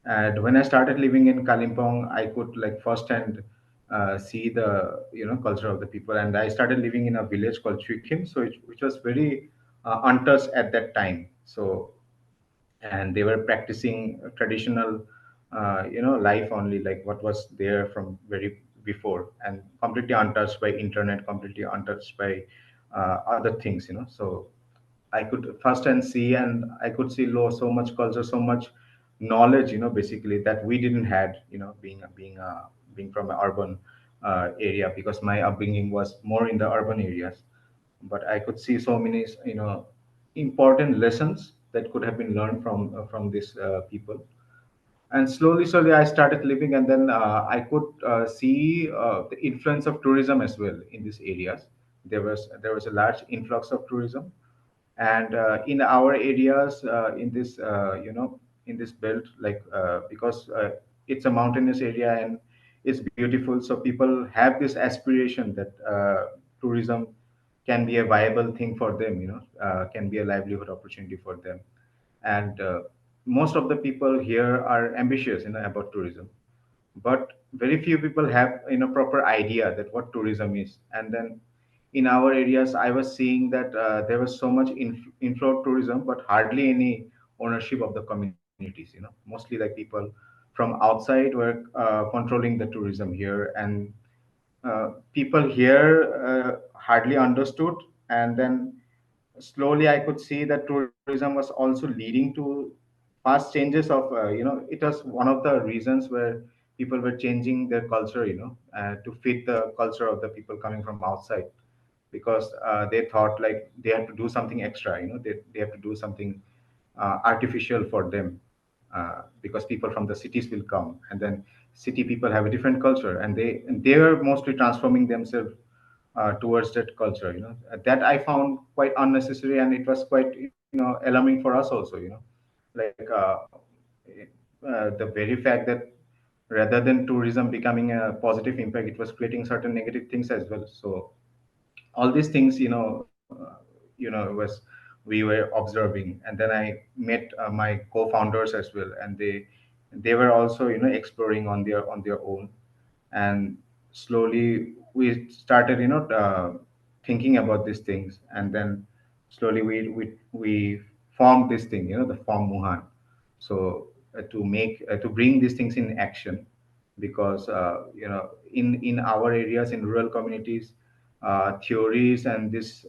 And when I started living in Kalimpong, I could like firsthand see the culture of the people. And I started living in a village called Chuikim, so which was very untouched at that time. So, and they were practicing traditional life only, like what was there from very before, and completely untouched by internet, completely untouched by other things. So I could first and see, and I could see so much culture, so much knowledge, basically that we didn't had, being from an urban area, because my upbringing was more in the urban areas. But I could see so many, important lessons that could have been learned from these people. And slowly I started living, and then I could see the influence of tourism as well in these areas. There was a large influx of tourism, and in our areas, in this belt, like because it's a mountainous area and it's beautiful, so people have this aspiration that tourism can be a viable thing for them, can be a livelihood opportunity for them. And most of the people here are ambitious, about tourism, but very few people have proper idea that what tourism is. And then in our areas, I was seeing that there was so much inflow of tourism, but hardly any ownership of the communities. Mostly like people from outside were controlling the tourism here, and people here hardly understood. And then slowly I could see that tourism was also leading to fast changes of, it was one of the reasons where people were changing their culture, to fit the culture of the people coming from outside, because they thought like they have to do something extra, they have to do something artificial for them, because people from the cities will come, and then city people have a different culture, and they are mostly transforming themselves towards that culture. That I found quite unnecessary, and it was quite alarming for us also. Like the very fact that rather than tourism becoming a positive impact, it was creating certain negative things as well. So all these things, was we were observing, and then I met my co-founders as well, and they were also exploring on their own. And slowly we started thinking about these things, and then slowly we formed this thing, the form Muhaan. So to bring these things in action, because in our areas, in rural communities, theories and this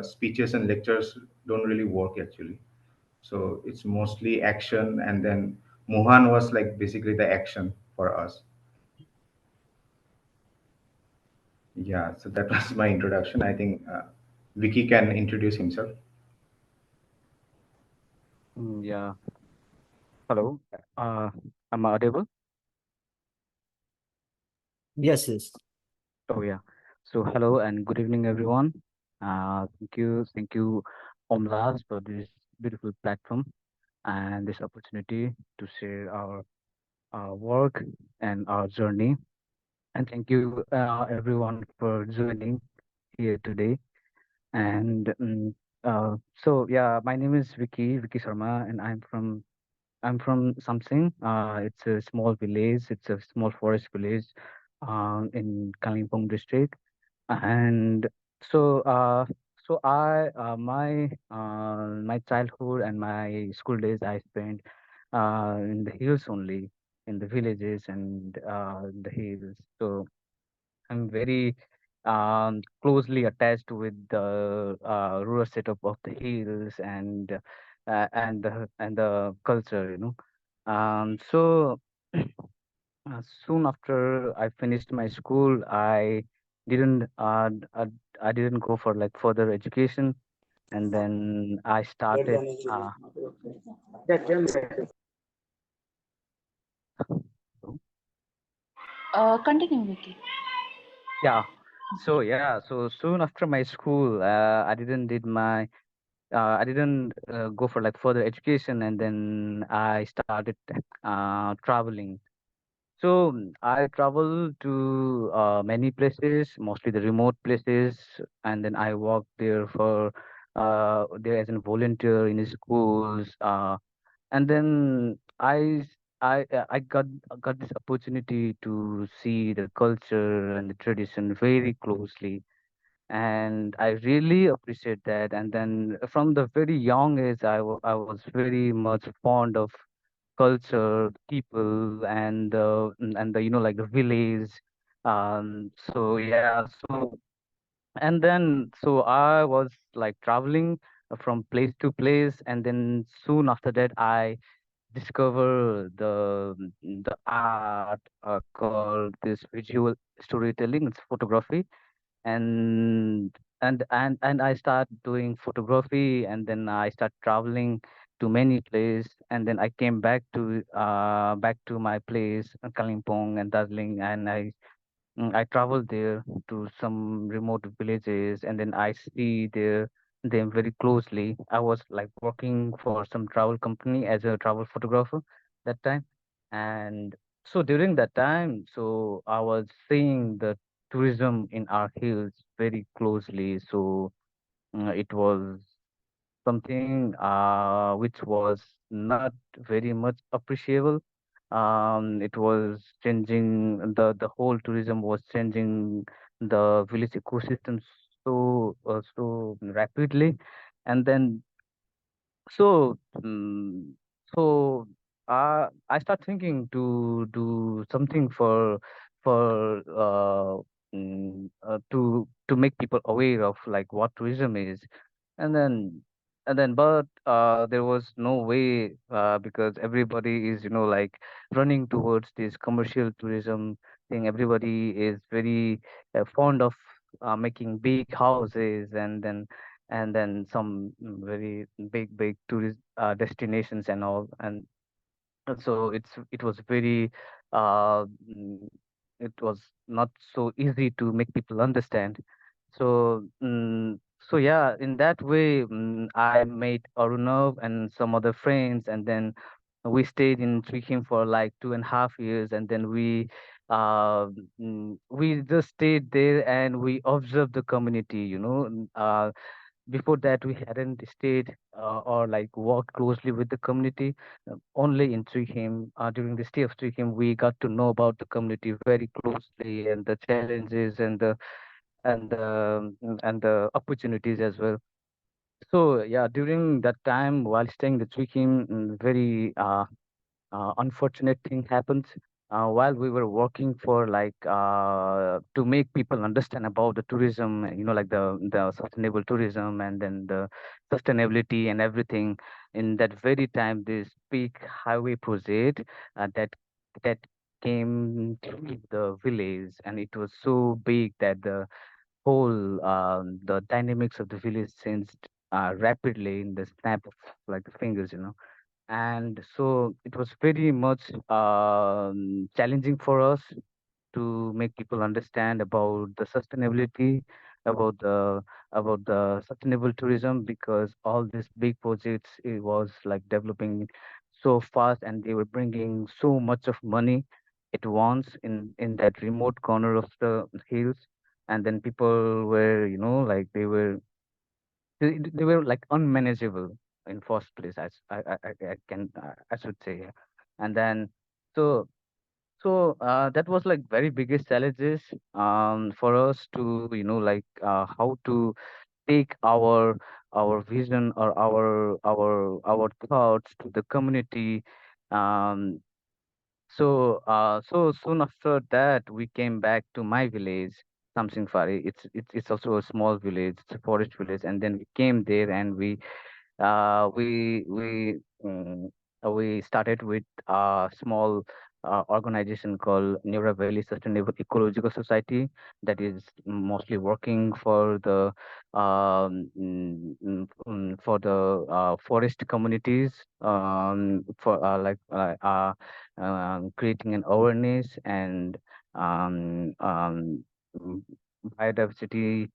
speeches and lectures don't really work actually. So it's mostly action, and then Muhaan was like basically the action for us. Yeah, so that was my introduction. I think Vicky can introduce himself. Yeah. Hello. Am I audible? Yes, yes. Oh, yeah. So, hello and good evening, everyone. Thank you, OMLAS, for this beautiful platform and this opportunity to share our work and our journey. And thank you, everyone, for joining here today. And yeah, my name is Vicky Sharma, and I'm from something. It's a small village. It's a small forest village, in Kalimpong district. And so, my childhood and my school days I spent in the hills only, in the villages and the hills. So I'm very closely attached with the rural setup of the hills and the culture, So soon after I finished my school, didn't uh, d- uh, I didn't go for like further education, and then I started. Continue, Vicky. Yeah. So soon after my school, I didn't go for like further education, and then I started traveling. So I traveled to many places, mostly the remote places, and then I worked there as a volunteer in schools. And then I got this opportunity to see the culture and the tradition very closely, and I really appreciate that. And then from the very young age, I was very much fond of culture, people, and the like the village. So yeah, so I was like traveling from place to place, and then soon after that, I discover the art called this visual storytelling. It's photography, and and I start doing photography, and then I start traveling to many places, and then I came back to my place, Kalimpong and Darjeeling, and I traveled there to some remote villages, and then I see them very closely. I was like working for some travel company as a travel photographer that time. And so during that time, so I was seeing the tourism in our hills very closely. So it was something which was not very much appreciable. It was changing, the whole tourism was changing the village ecosystem so rapidly. And then so, I start thinking to do something to make people aware of like what tourism is, and then but there was no way, because everybody is like running towards this commercial tourism thing. Everybody is very fond of making big houses, and then some very big tourist destinations and all. And so it was very uh mm, it was not so easy to make people understand. So yeah, in that way, I made Arunavh and some other friends, and then we stayed in Trichem for like 2.5 years, and then we just stayed there and we observed the community. before that we hadn't stayed or like worked closely with the community. Only in Trichem, during the stay of Trichem, we got to know about the community very closely and the challenges and the opportunities as well. So yeah, during that time while staying in the Trichem, very unfortunate thing happens while we were working for like to make people understand about the tourism, like the sustainable tourism and then the sustainability and everything. In that very time, this big highway project that came to the village, and it was so big that the whole the dynamics of the village changed rapidly in the snap of like the fingers. And so it was very much challenging for us to make people understand about the sustainability, about the sustainable tourism, because all these big projects, it was like developing so fast and they were bringing so much of money at once in that remote corner of the hills. And then people were, like they were like unmanageable in first place. I should say, yeah. And then so that was like very biggest challenges for us to like how to take our vision or our thoughts to the community. um so soon after that, we came back to my village, Samsing Fari. It's also a small village, it's a forest village. And then we came there and uh, we we um, we started with a small organization called Neura Valley Sustainable Ecological Society, that is mostly working for the forest communities, for creating an awareness and um, um, mm, biodiversity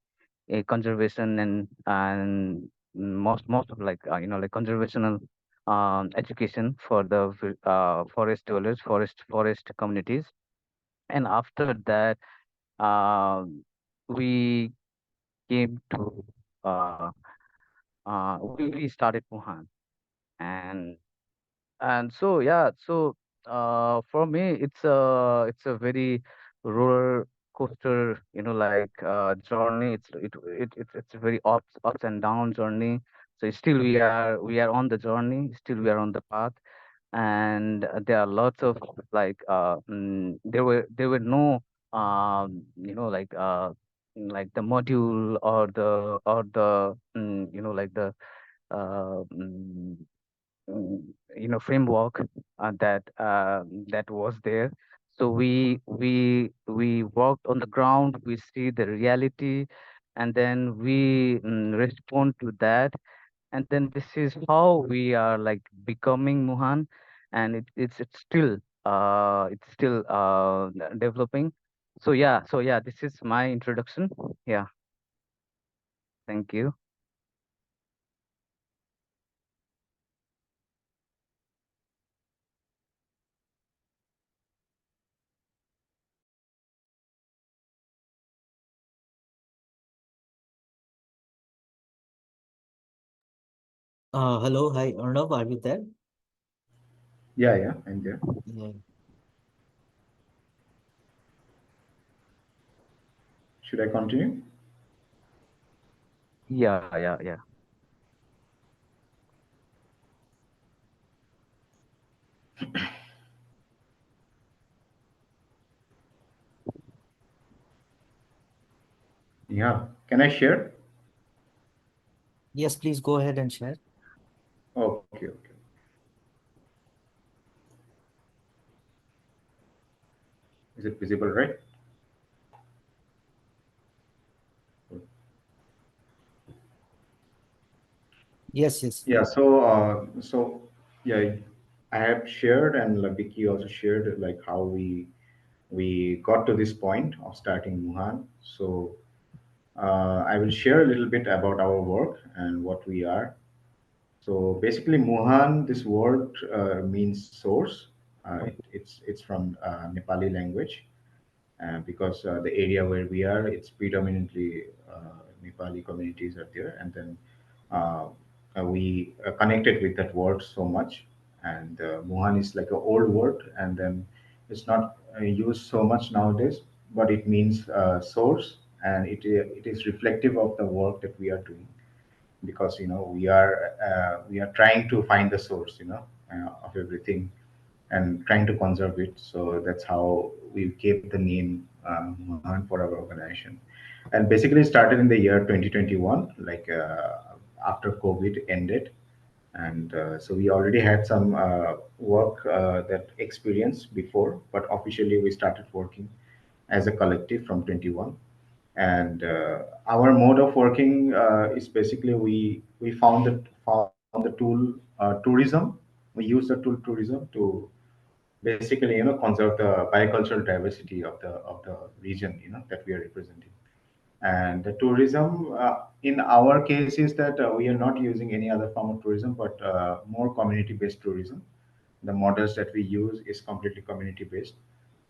conservation and most of like like conservational education for the forest dwellers, forest communities. And after that, um we came to we started Muhaan. And so yeah, so for me, it's a very roller coaster, like journey. It's a very ups and down journey. So still we are on the journey, still we are on the path. And there are lots of like there were no like the module or the like the uh, mm, framework that was there. So we worked on the ground, we see the reality, and then we respond to that. And then this is how we are like becoming Muhan. And it's still developing. So yeah, this is my introduction. Yeah, thank you. Hello, hi, Arunavh, are you there? Yeah, I'm there. Yeah. Should I continue? Yeah. Yeah. Can I share? Yes, please go ahead and share. Okay. Is it visible, right? Yes. Yeah. So yeah, I have shared, and like Vicky also shared, like how we got to this point of starting Muhan. So I will share a little bit about our work and what we are. So basically, Muhan, this word means source. It's from Nepali language, because the area where we are, it's predominantly Nepali communities are there, and then uh, we connected with that word so much. And Muhaan is like an old word, and then it's not used so much nowadays, but it means source, and it is reflective of the work that we are doing, because we are trying to find the source, of everything, and trying to conserve it. So that's how we gave the name Muhaan for our organization. And basically started in the year 2021, like after COVID ended. And so we already had some work that experience before, but officially we started working as a collective from 21. And our mode of working is basically we found the tool tourism. We use the tool tourism to basically conserve the biocultural diversity of the region that we are representing. And the tourism in our case is that we are not using any other form of tourism, but more community based tourism. The models that we use is completely community based.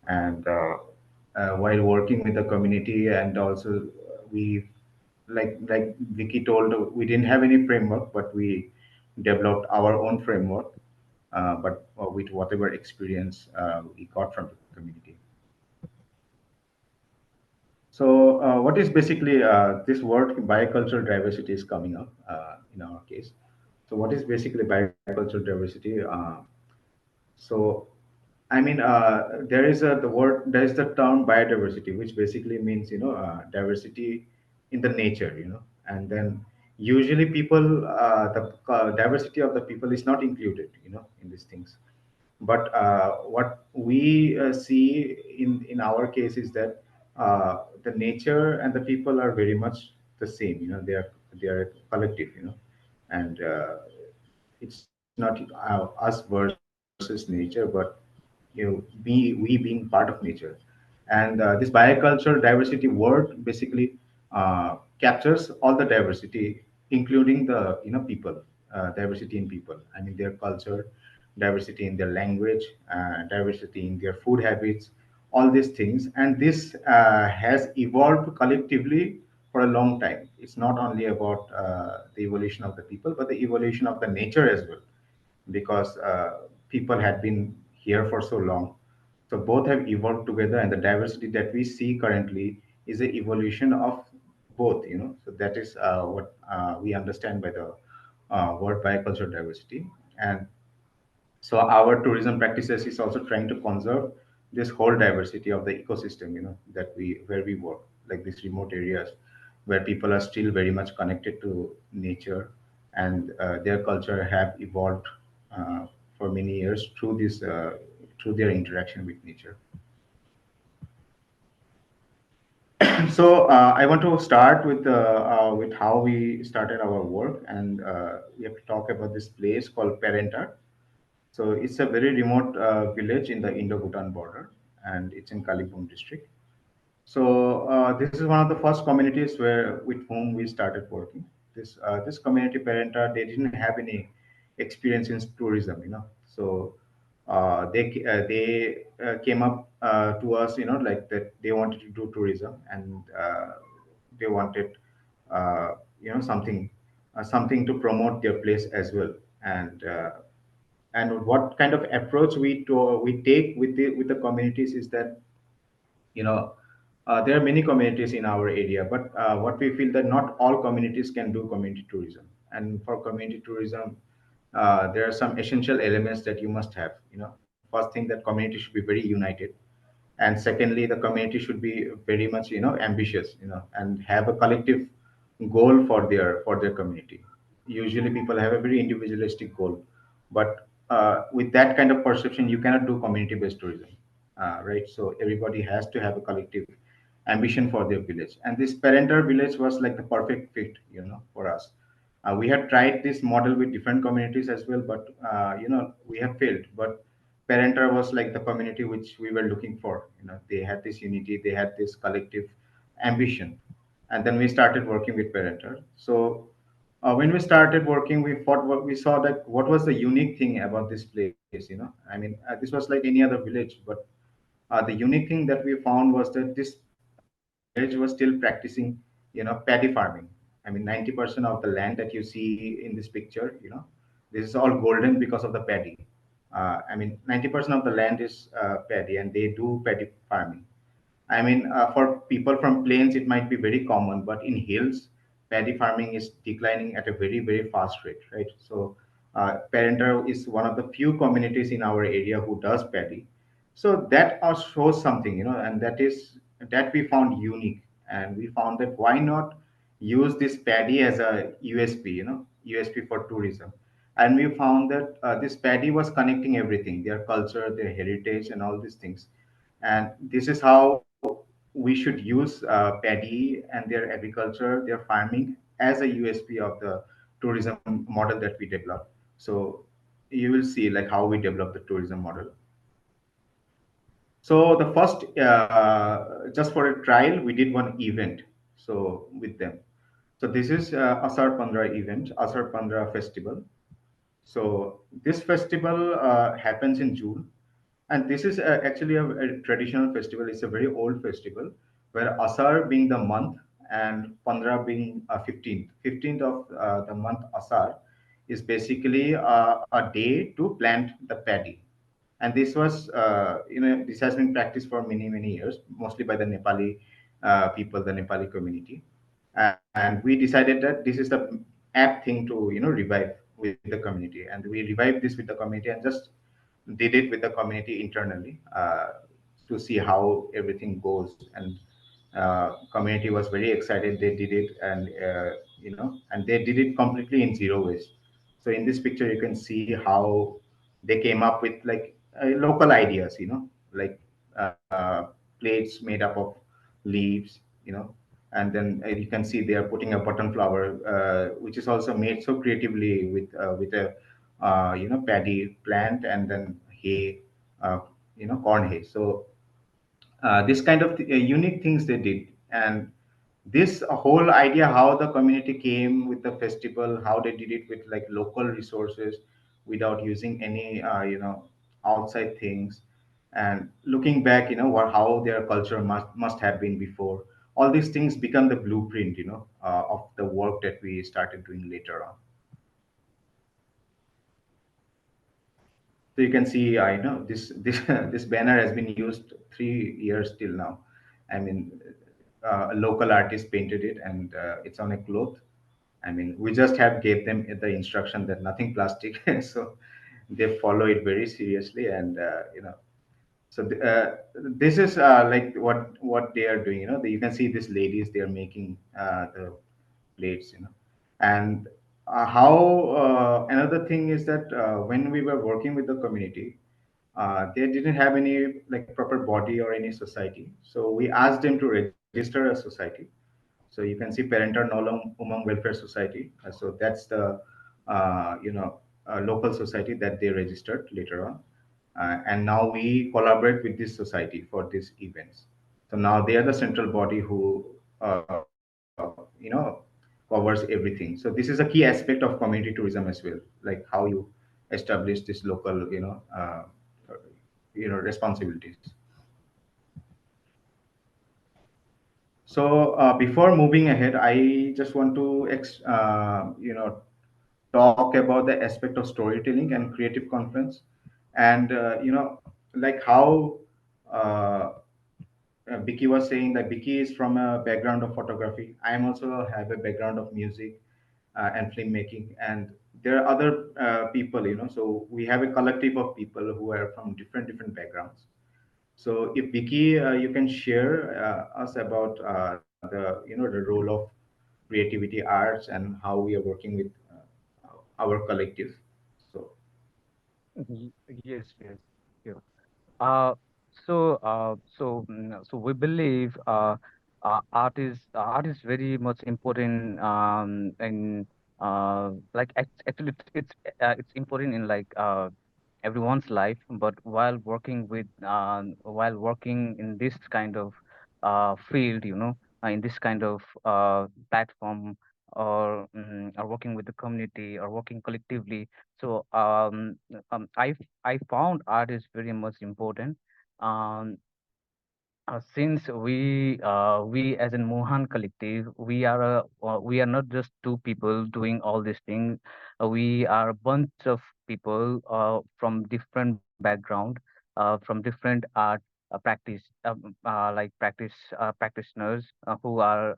And while working with the community, and also we, like Vicky told, we didn't have any framework, but we developed our own framework, but with whatever experience we got from the community. So, what is basically this word biocultural diversity is coming up in our case. So, what is basically biocultural diversity? So, I mean, there is the term biodiversity, which basically means diversity in the nature, and then usually people the diversity of the people is not included, in these things. But what we see in our case is that the nature and the people are very much the same. They are a collective. And it's not us versus nature, but we being part of nature. And this biocultural diversity word basically captures all the diversity, including the people, diversity in people. I mean their culture, diversity in their language, diversity in their food habits, all these things. And this has evolved collectively for a long time. It's not only about the evolution of the people, but the evolution of the nature as well, because people had been here for so long. So both have evolved together, and the diversity that we see currently is the evolution of both. So that is what we understand by the word biocultural diversity. And so our tourism practices is also trying to conserve this whole diversity of the ecosystem, that we where we work, like these remote areas where people are still very much connected to nature, and their culture have evolved for many years through their interaction with nature. So I want to start with how we started our work, and we have to talk about this place called Parenta. So it's a very remote village in the Indo-Bhutan border, and it's in Kalimpong district. So this is one of the first communities where with whom we started working. This community Parenta, they didn't have any experience in tourism, So they came up to us, like that they wanted to do tourism, and they wanted something to promote their place as well. And what kind of approach we take with the communities is that there are many communities in our area, but what we feel that not all communities can do community tourism. And for community tourism, there are some essential elements that you must have. First thing, that community should be very united, and secondly, the community should be very much ambitious, and have a collective goal for their community. Usually people have a very individualistic goal, but with that kind of perception you cannot do community based tourism, right? So everybody has to have a collective ambition for their village, and this parental village was like the perfect fit for us. We have tried this model with different communities as well, but we have failed. But Parenter was like the community which we were looking for. They had this unity, they had this collective ambition, and then we started working with Parenter. So when we started working, we saw that what was the unique thing about this place. I mean, this was like any other village, but the unique thing that we found was that this village was still practicing paddy farming. I mean, 90% of the land that you see in this picture, this is all golden because of the paddy. I mean, 90% of the land is paddy, and they do paddy farming. I mean, for people from plains, it might be very common, but in hills, paddy farming is declining at a very, very fast rate, right? So, Parenter is one of the few communities in our area who does paddy. So that also shows something, and that we found unique, and we found that why not use this paddy as a USP, USP for tourism. And we found that this paddy was connecting everything, their culture, their heritage, and all these things. And this is how we should use paddy and their agriculture, their farming as a USP of the tourism model that we developed. So you will see like how we develop the tourism model. So the first, just for a trial, we did one event. So with them. So this is Asar Pandra event, Asar Pandra festival. So this festival happens in June, and this is actually a traditional festival. It's a very old festival where Asar being the month and Pandra being 15th. 15th of the month Asar is basically a day to plant the paddy. And this was, this has been practiced for many, many years, mostly by the Nepali people, the Nepali community. And we decided that this is the apt thing to, revive with the community. And we revived this with the community and just did it with the community internally to see how everything goes. And community was very excited. They did it, and and they did it completely in zero waste. So in this picture, you can see how they came up with like local ideas, like plates made up of leaves, and then you can see they are putting a button flower, which is also made so creatively with a paddy plant and then hay, corn hay. So this kind of unique things they did. And this whole idea how the community came with the festival, how they did it with like local resources without using any outside things, and looking back, how their culture must have been before. All these things become the blueprint, of the work that we started doing later on. So you can see, this this banner has been used 3 years till now. I mean, a local artist painted it, and it's on a cloth. I mean, we just have gave them the instruction that nothing plastic, so they follow it very seriously, and so this is like what they are doing. You can see these ladies, they are making the plates, and how another thing is that when we were working with the community, they didn't have any like proper body or any society. So we asked them to register a society. So you can see Parental Nolong Umang Welfare Society. So that's the local society that they registered later on. And now we collaborate with this society for these events. So now they are the central body who covers everything. So this is a key aspect of community tourism as well, like how you establish this local responsibilities. So before moving ahead, I just want to talk about the aspect of storytelling and creative conference, and like how uh, Vicky was saying that Vicky is from a background of photography. I am also have a background of music and filmmaking, and there are other people. So we have a collective of people who are from different backgrounds. So if Vicky, you can share us about the the role of creativity arts and how we are working with our collective. So Yes, yes, sure. Uh, so we believe art is very much important in like actually it's important in like everyone's life. But while working in this kind of field, in this kind of platform, or working with the community or working collectively, so I found art is very much important. Um, since we as in Muhaan collective, we are not just two people doing all these things. We are a bunch of people from different background, from different art practitioners who are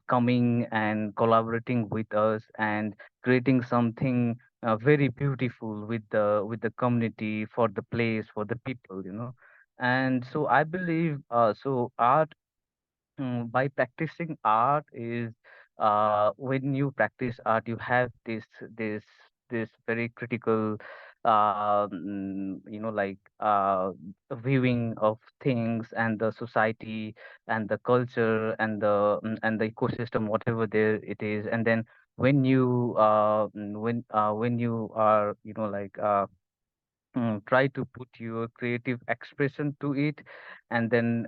coming and collaborating with us and creating something very beautiful with the community, for the place, for the people. And so I believe, art, by practicing art is, when you practice art, you have this very critical, viewing of things and the society and the culture and the ecosystem, whatever there it is. And then when you are, try to put your creative expression to it, and then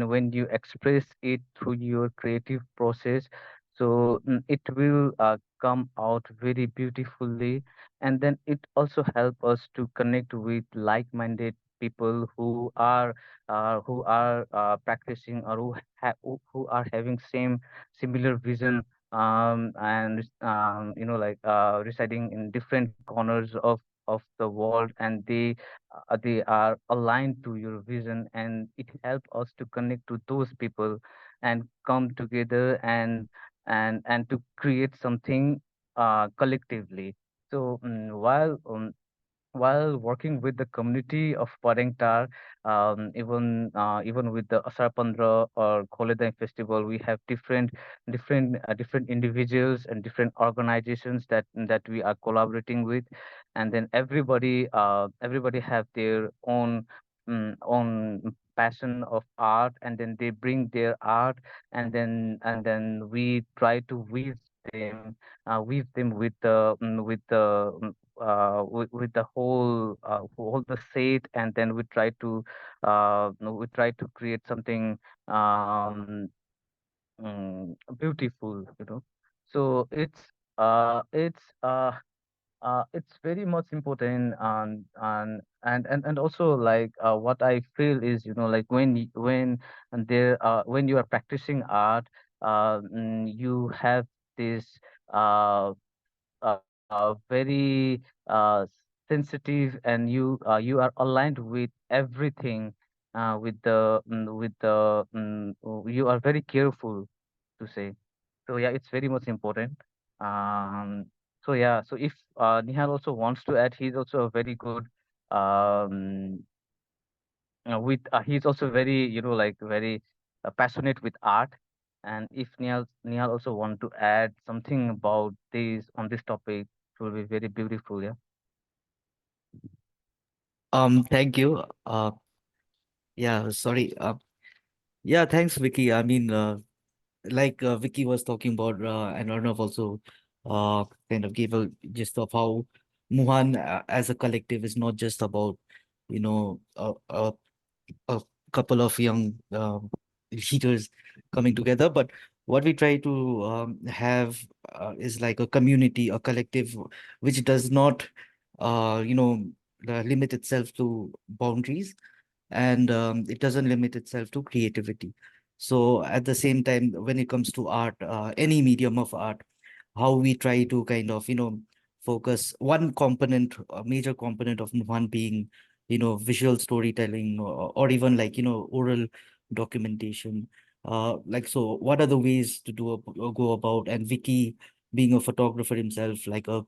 when you express it through your creative process, so it will come out very beautifully. And then it also help us to connect with like-minded people who are practicing, or who are having similar vision, and residing in different corners of the world, and they are aligned to your vision, and it helps us to connect to those people and come together and to create something collectively. So while working with the community of Parengtar, even with the Asar Pandra or Kholedang festival, we have different individuals and different organizations that we are collaborating with, and then everybody have their own passion of art, and then they bring their art, and then we try to them weave them with the whole the set, and then we try to create something um beautiful. So it's very much important, and also, like, what I feel is, like, when you are practicing art, you have this uh very sensitive, and you are aligned with everything, you are very careful to say. So yeah, it's very much important. Um, so yeah, so if Nihal also wants to add, he's also a very good, um, with he's also very, like, very passionate with art. And if Nihal also want to add something about this on this topic, it will be very beautiful. Yeah. Thank you. Yeah, sorry. Yeah, thanks, Vicky. I mean, like Vicky was talking about, and Arnav also kind of gave a gist of how Muhan as a collective is not just about, you know, a couple of young leaders coming together, but what we try to have is like a community, a collective, which does not, you know, limit itself to boundaries, and it doesn't limit itself to creativity. So at the same time, when it comes to art, any medium of art, how we try to kind of, you know, focus one component, a major component of one being, you know, visual storytelling, or even like, you know, oral documentation. Like, so what are the ways to go about? And Vicky, being a photographer himself, like a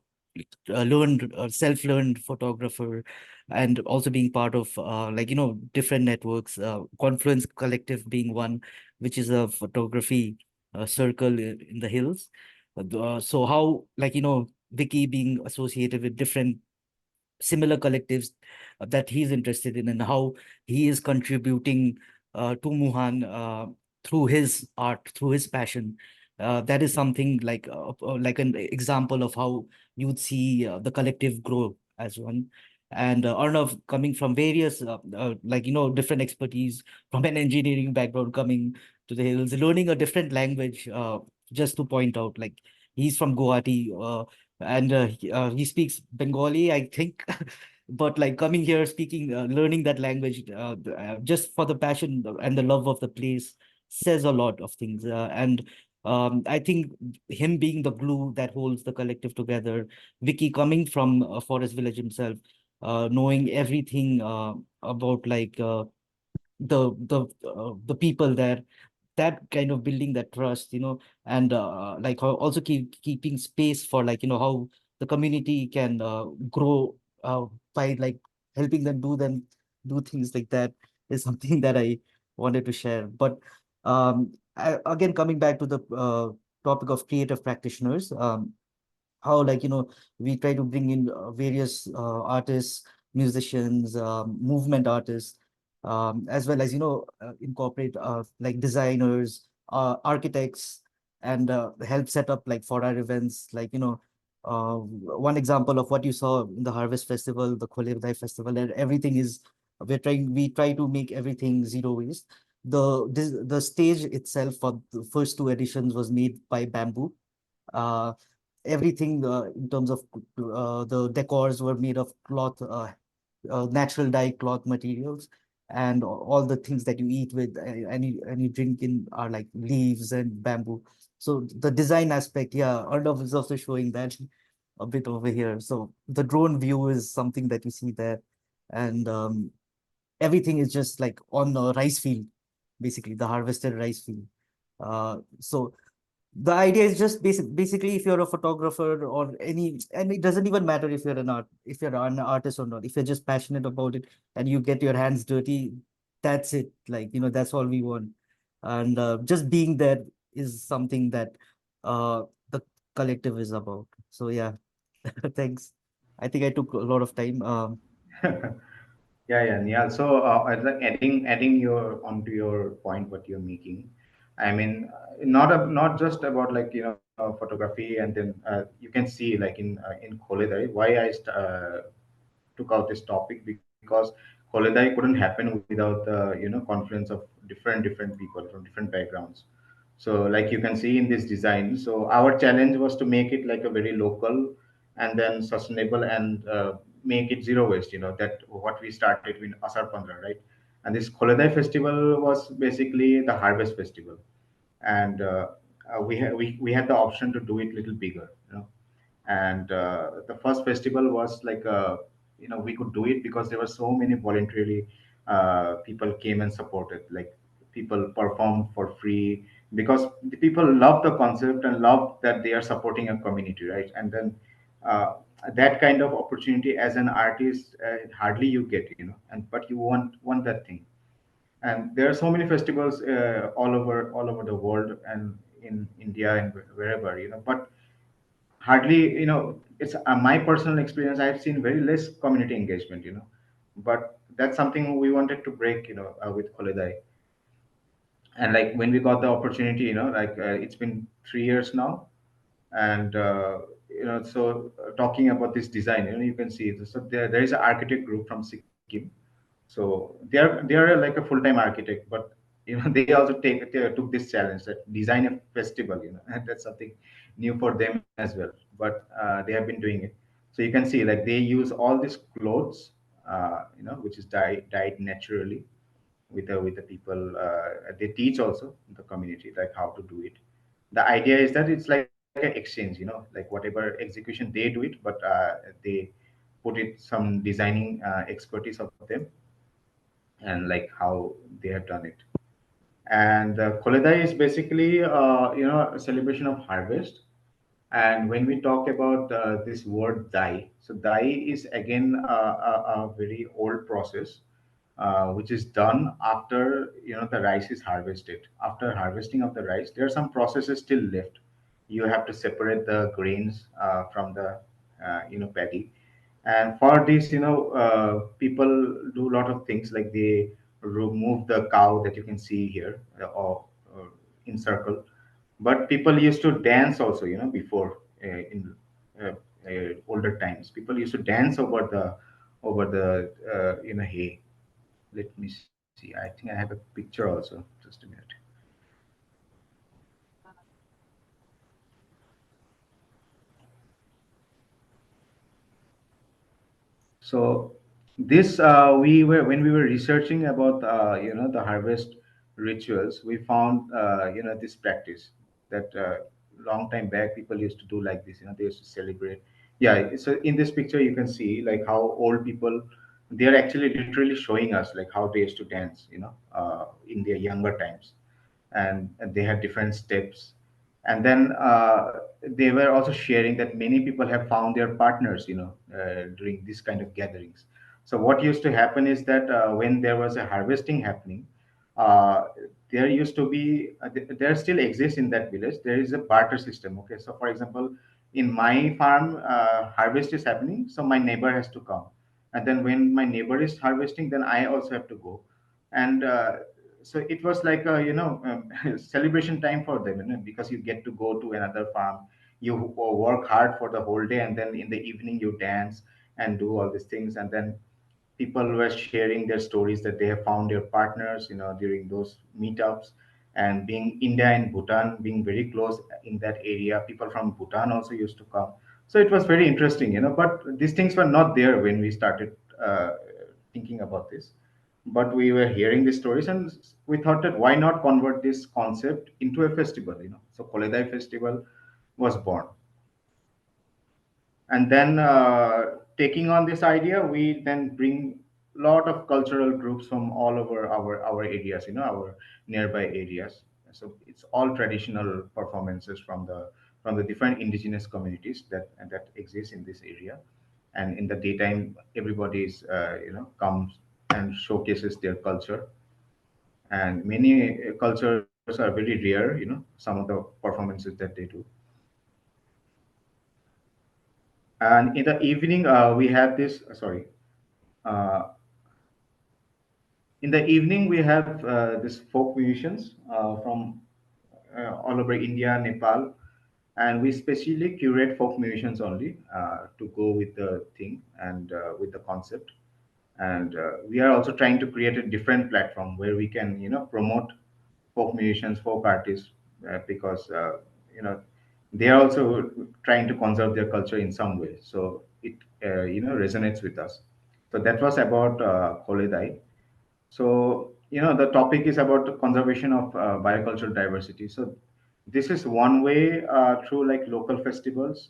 learned, self-learned photographer, and also being part of like, you know, different networks, Confluence Collective being one, which is a photography circle in the hills. So how, like, you know, Vicky being associated with different similar collectives that he's interested in, and how he is contributing to Muhan through his art, through his passion. That is something like an example of how you would see the collective grow as one. And Arnav, coming from various like, you know, different expertise, from an engineering background, coming to the hills, learning a different language, just to point out, like, he's from Guwahati, and he speaks Bengali, I think. but like coming here, speaking, learning that language, just for the passion and the love of the place says a lot of things. And I think him being the glue that holds the collective together, Vicky coming from Forest Village himself, knowing everything about like the people there, that kind of building that trust, and like how also keeping space for like how the community can grow by like helping them do things like that is something that I wanted to share. But again, coming back to the topic of creative practitioners, how like we try to bring in various artists, musicians, movement artists, as well as incorporate like designers, architects, and help set up like for our events, like one example of what you saw in the Harvest Festival, the Khole Festival, and everything is, we try to make everything zero waste. The stage itself for the first two editions was made by bamboo. uh, Everything in terms of the decors were made of cloth, natural dye cloth materials, and all the things that you eat with and you drink in are like leaves and bamboo. So the design aspect, yeah, Arnav is also showing that a bit over here. So the drone view is something that you see there, and everything is just like on a rice field, basically the harvested rice field. So the idea is just basically, if you're a photographer or and it doesn't even matter if if you're an artist or not, if you're just passionate about it and you get your hands dirty, that's it. Like, that's all we want. And just being there is something that the collective is about. So yeah, thanks. I think I took a lot of time. Yeah, yeah, Nihal. So, like adding your onto your point, what you're making. I mean, not just about like photography, and then you can see like in Kholedai why took out this topic, because Kholedai couldn't happen without the confluence of different people from different backgrounds. So like you can see in this design, so our challenge was to make it like a very local and then sustainable, and make it zero waste, that what we started in Asar Pandra, right? And this Kholedai festival was basically the harvest festival. And we had the option to do it little bigger, and the first festival was like we could do it because there were so many voluntarily people came and supported, like people performed for free, because the people love the concept and love that they are supporting a community, right? And then uh, that kind of opportunity as an artist, hardly you get, and but you want that thing. And there are so many festivals all over the world and in India and wherever, but hardly, it's my personal experience, I've seen very less community engagement, but that's something we wanted to break, with Koledai. And like when we got the opportunity, like it's been 3 years now. And so talking about this design, you can see this. So there is an architect group from Sikkim. So they are like a full-time architect, but they also took this challenge, that design a festival, and that's something new for them as well. But they have been doing it. So you can see like they use all these clothes, which is dyed naturally with the people. They teach also the community like how to do it. The idea is that it's like an exchange, like whatever execution they do it, but they put it some designing expertise of them, and like how they have done it. And Koledai is basically, a celebration of harvest. And when we talk about this word dye, so dye is again a very old process, which is done after the rice is harvested. After harvesting of the rice, there are some processes still left. You have to separate the grains from the paddy. And for this, people do a lot of things, like they remove the cow that you can see here, or in circle. But people used to dance also, before, in older times, people used to dance over the hay. Let me see. I think I have a picture also. Just a minute. So this we were when we were researching about the harvest rituals, we found this practice that long time back people used to do like this. They used to celebrate. Yeah, so in this picture you can see like how old people, they are actually literally showing us like how they used to dance, in their younger times. And they had different steps. And then they were also sharing that many people have found their partners, during this kind of gatherings. So what used to happen is that when there was a harvesting happening, uh, there used to be there still exists in that village, there is a barter system. Okay, so for example, in my farm, harvest is happening, so my neighbor has to come, and then when my neighbor is harvesting, then I also have to go. And so it was like a celebration time for them, because you get to go to another farm, you work hard for the whole day, and then in the evening you dance and do all these things. And then people were sharing their stories that they have found their partners, during those meetups. And being India and Bhutan being very close in that area, people from Bhutan also used to come. So it was very interesting, but these things were not there when we started thinking about this. But we were hearing these stories, and we thought that why not convert this concept into a festival, so Koledai festival was born. And then taking on this idea, we then bring a lot of cultural groups from all over our areas, our nearby areas. So it's all traditional performances from the different indigenous communities that exist in this area. And in the daytime, everybody is comes and showcases their culture. And many cultures are very rare, some of the performances that they do. And in the evening, we have this. Sorry, uh, in the evening we have this folk musicians from all over India, Nepal, and we specially curate folk musicians only to go with the thing and with the concept. And we are also trying to create a different platform where we can, promote folk musicians, folk artists, because you know they are also trying to conserve their culture in some way. So it resonates with us. So that was about Koledai. So, the topic is about the conservation of biocultural diversity. So, this is one way through like local festivals.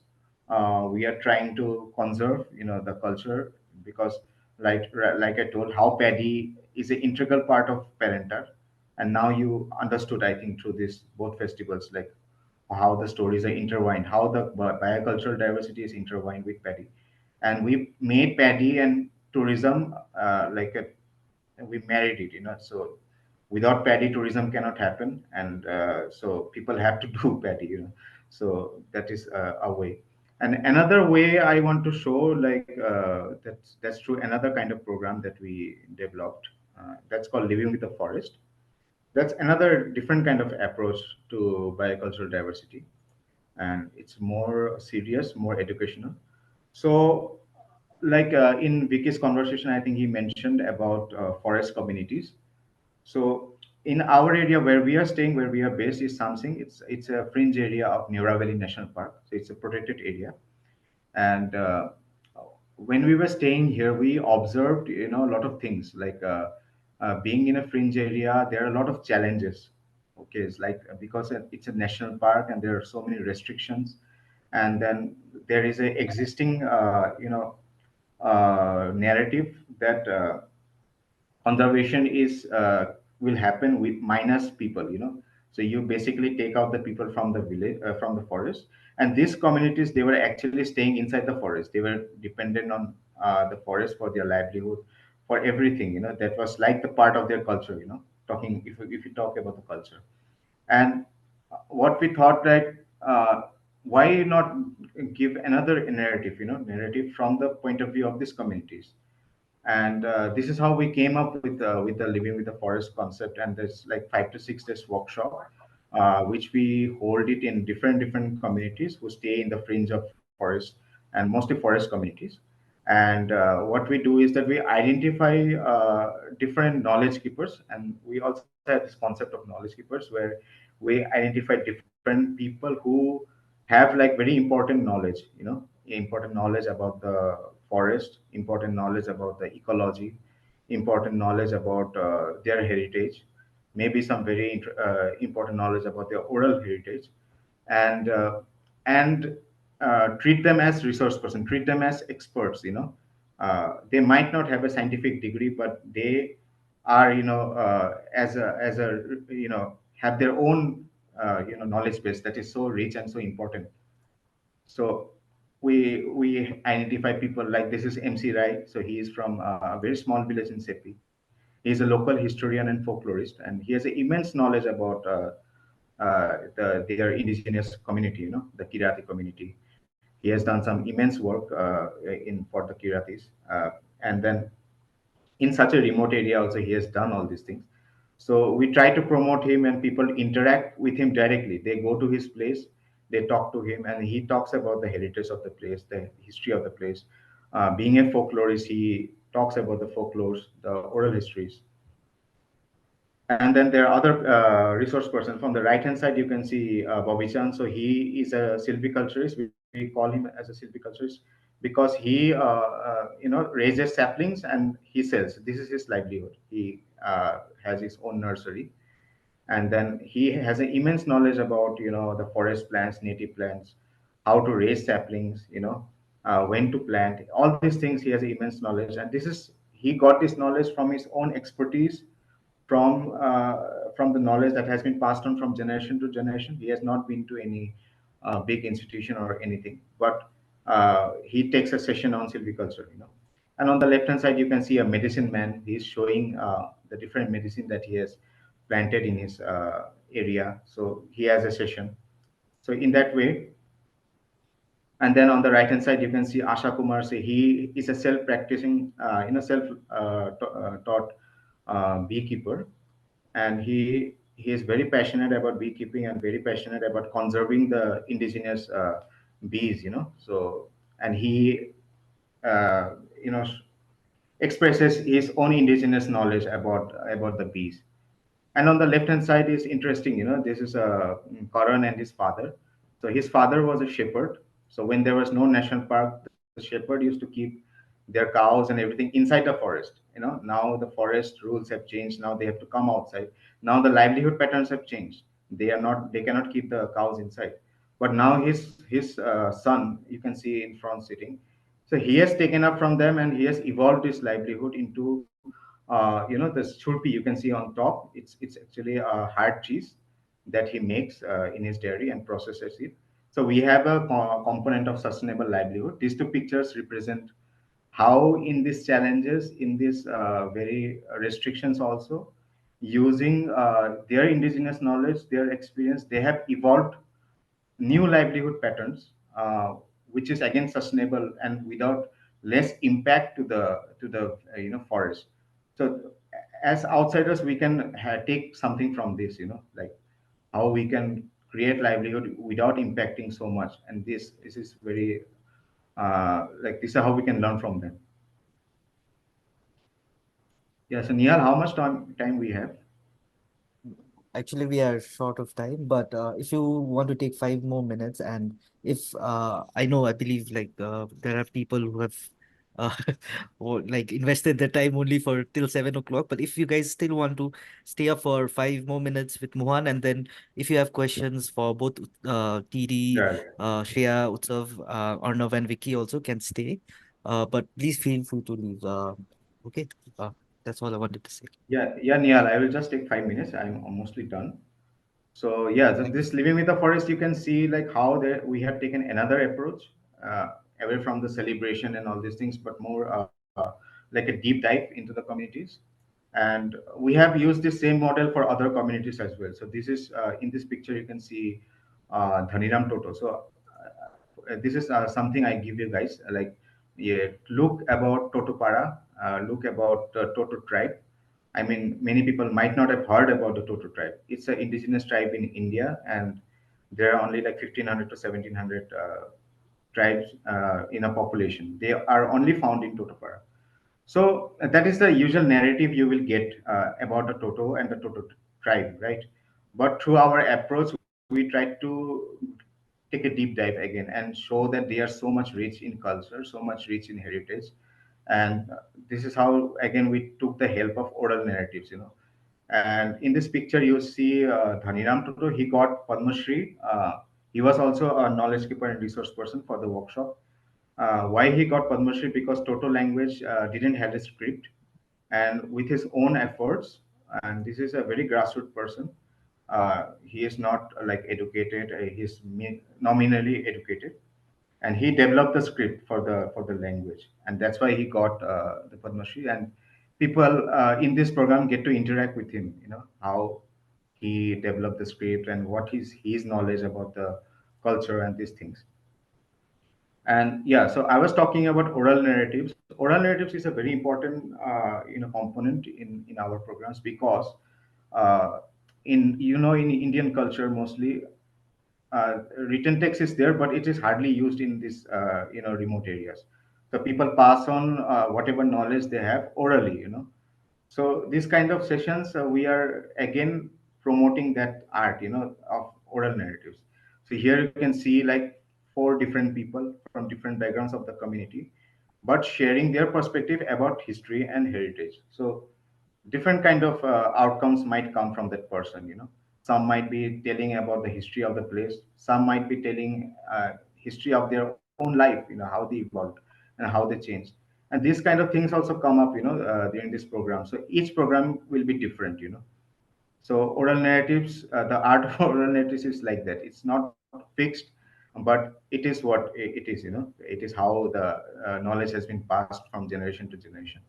We are trying to conserve, the culture, because, like I told, how paddy is an integral part of Parentar, and now you understood, I think, through this both festivals, like how the stories are intertwined, how the biocultural diversity is intertwined with paddy. And we made paddy and tourism like a we married it, so without paddy tourism cannot happen. And so people have to do paddy, so that is a way. And another way I want to show, like that's through another kind of program that we developed, that's called Living with the Forest. That's another different kind of approach to biocultural diversity, and it's more serious, more educational. So, like in Vicky's conversation, I think he mentioned about forest communities. So, in our area where we are staying, where we are based, is something. It's a fringe area of Neora Valley National Park. So it's a protected area. And when we were staying here, we observed, a lot of things. Like being in a fringe area, there are a lot of challenges. Okay, it's like because it's a national park and there are so many restrictions. And then there is a existing narrative that conservation is will happen with minus people, so you basically take out the people from the village, from the forest. And these communities, they were actually staying inside the forest, they were dependent on the forest for their livelihood, for everything, that was like the part of their culture, talking if you talk about the culture. And what we thought, like why not give another narrative, narrative from the point of view of these communities. And this is how we came up with the Living with the Forest concept. And there's like 5 to 6 days workshop, which we hold it in different communities who stay in the fringe of forest, and mostly forest communities. And what we do is that we identify different knowledge keepers, and we also have this concept of knowledge keepers, where we identify different people who have like very important knowledge, important knowledge about the forest, important knowledge about the ecology, important knowledge about their heritage, maybe some very important knowledge about their oral heritage, and treat them as resource person, treat them as experts. They might not have a scientific degree, but they are, as a have their own knowledge base that is so rich and so important. So we identify people like this is MC Rai. So he is from a very small village in Sepi. He is a local historian and folklorist, and he has an immense knowledge about their indigenous community, the Kirati community. He has done some immense work in for the Kiratis, and then in such a remote area also he has done all these things. So we try to promote him, and people interact with him directly. They go to his place, they talk to him, and he talks about the heritage of the place, the history of the place. Being a folklorist, he talks about the folklores, the oral histories. And then there are other resource persons. From the right hand side, you can see Bobby Chan. So he is a silviculturist. We call him as a silviculturist because he raises saplings and he sells. This is his livelihood. He has his own nursery, and then he has an immense knowledge about the forest plants, native plants, how to raise saplings, when to plant, all these things. He has immense knowledge, and he got this knowledge from his own expertise, from the knowledge that has been passed on from generation to generation. He has not been to any big institution or anything, but he takes a session on silviculture. And on the left hand side, you can see a medicine man. He's showing the different medicine that he has planted in his area. So he has a session. So in that way, and then on the right hand side, you can see Asha Kumar. So he is a self-practicing, self-taught beekeeper, and he is very passionate about beekeeping and very passionate about conserving the indigenous bees. So, and he uh, you know expresses his own indigenous knowledge about the bees. And on the left hand side is interesting. This is Karan and his father. So his father was a shepherd. So when there was no national park, the shepherd used to keep their cows and everything inside the forest. Now the forest rules have changed. Now they have to come outside. Now the livelihood patterns have changed. They cannot keep the cows inside. But now his son, you can see in front sitting. So he has taken up from them, and he has evolved his livelihood into the churpi you can see on top. It's actually a hard cheese that he makes in his dairy and processes it. So we have a component of sustainable livelihood. These two pictures represent how in these challenges, in these very restrictions also, using their indigenous knowledge, their experience, they have evolved new livelihood patterns, which is again sustainable and without less impact to the forest. So as outsiders, we can take something from this, like how we can create livelihood without impacting so much. And this is very like this is how we can learn from them. Yeah. So Nihal, how much time we have? Actually, we are short of time, but if you want to take 5 more minutes, and if I know, I believe like there are people who have uh, or like invested their time only for till 7 o'clock. But if you guys still want to stay up for 5 more minutes with Muhaan, and then if you have questions for both TD, Yeah. Shreya, Utsav, Arnav, and Vicky also can stay. But please feel free to leave. Okay, uh, that's all I wanted to say. Yeah, Nihal, I will just take 5 minutes. I'm mostly done. So yeah, Thank this living with the forest, you can see like how we have taken another approach, away from the celebration and all these things, but more like a deep dive into the communities. And we have used the same model for other communities as well. So this is in this picture you can see Dhaniram Toto. So this is something I give you guys. Like, yeah, look about Totopara, look about Toto tribe. I mean, many people might not have heard about the Toto tribe. It's an indigenous tribe in India, and there are only like 1,500 to 1,700 tribes in a population. They are only found in Totopara. So that is the usual narrative you will get about the Toto and the Toto tribe, right? But through our approach, we try to take a deep dive again and show that they are so much rich in culture, so much rich in heritage. And this is how, again, we took the help of oral narratives, And in this picture, you see Dhaniram Toto, he got Padma Shri. He was also a knowledge keeper and resource person for the workshop. Why he got Padma Shri? Because Toto language didn't have a script, and with his own efforts, and this is a very grassroots person. He is not like educated; he's nominally educated, and he developed the script for the language, and that's why he got the Padma Shri. And people in this program get to interact with him. How he developed the script and what his knowledge about the culture and these things. And yeah, so I was talking about oral narratives. Oral narratives is a very important component in our programs because in Indian culture mostly written text is there, but it is hardly used in these remote areas. So people pass on whatever knowledge they have orally. So these kind of sessions, we are again promoting that art, of oral narratives. So here you can see like four different people from different backgrounds of the community, but sharing their perspective about history and heritage. So different kind of outcomes might come from that person. Some might be telling about the history of the place. Some might be telling history of their own life. How they evolved and how they changed. And these kind of things also come up during this program. So each program will be different. So oral narratives, the art of oral narratives is like that. It's not fixed, but it is what it is. It is how the knowledge has been passed from generation to generation.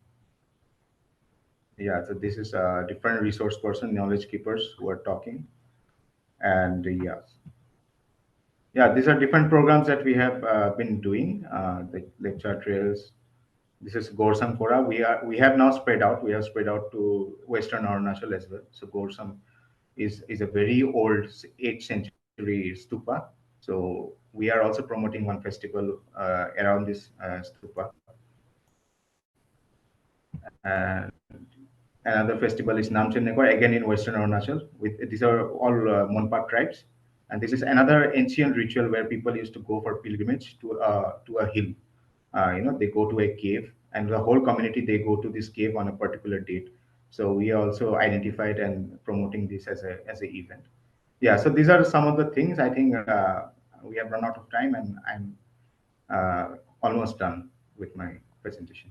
Yeah, so this is a different resource person, knowledge keepers who are talking. And yeah, these are different programs that we have been doing, the lecture trails. This is Gorsam Kora. We have now spread out. We have spread out to Western Arunachal as well. So Gorsam is a very old 8th century stupa. So we are also promoting one festival around this stupa. And another festival is Namchen Nekor, again in Western Arunachal. These are all Monpak tribes, and this is another ancient ritual where people used to go for pilgrimage to a hill. They go to a cave, and the whole community they go to this cave on a particular date. So we also identified and promoting this as a event. Yeah, so these are some of the things. I think we have run out of time, and I'm almost done with my presentation.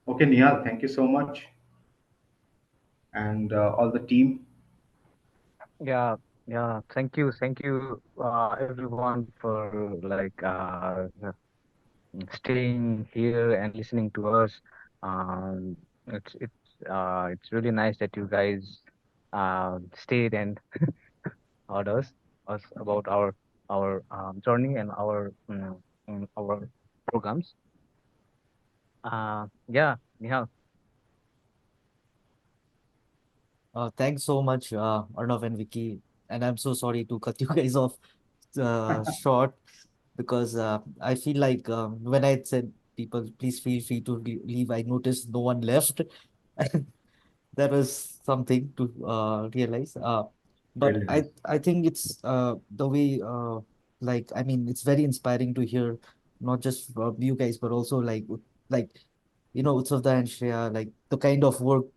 Okay, Nihal, thank you so much, and all the team. Yeah, yeah. Thank you, everyone for staying here and listening to us. Um, it's really nice that you guys stayed and heard us about our journey and our programs. Yeah, Nihal. Thanks so much, Arnav and Vicky. And I'm so sorry to cut you guys off short because I feel like when I said people, please feel free to leave, I noticed no one left. That was something to realize. But Really I nice. I think it's the way I mean it's very inspiring to hear not just from you guys but also like Utsavda and Shreya, like the kind of work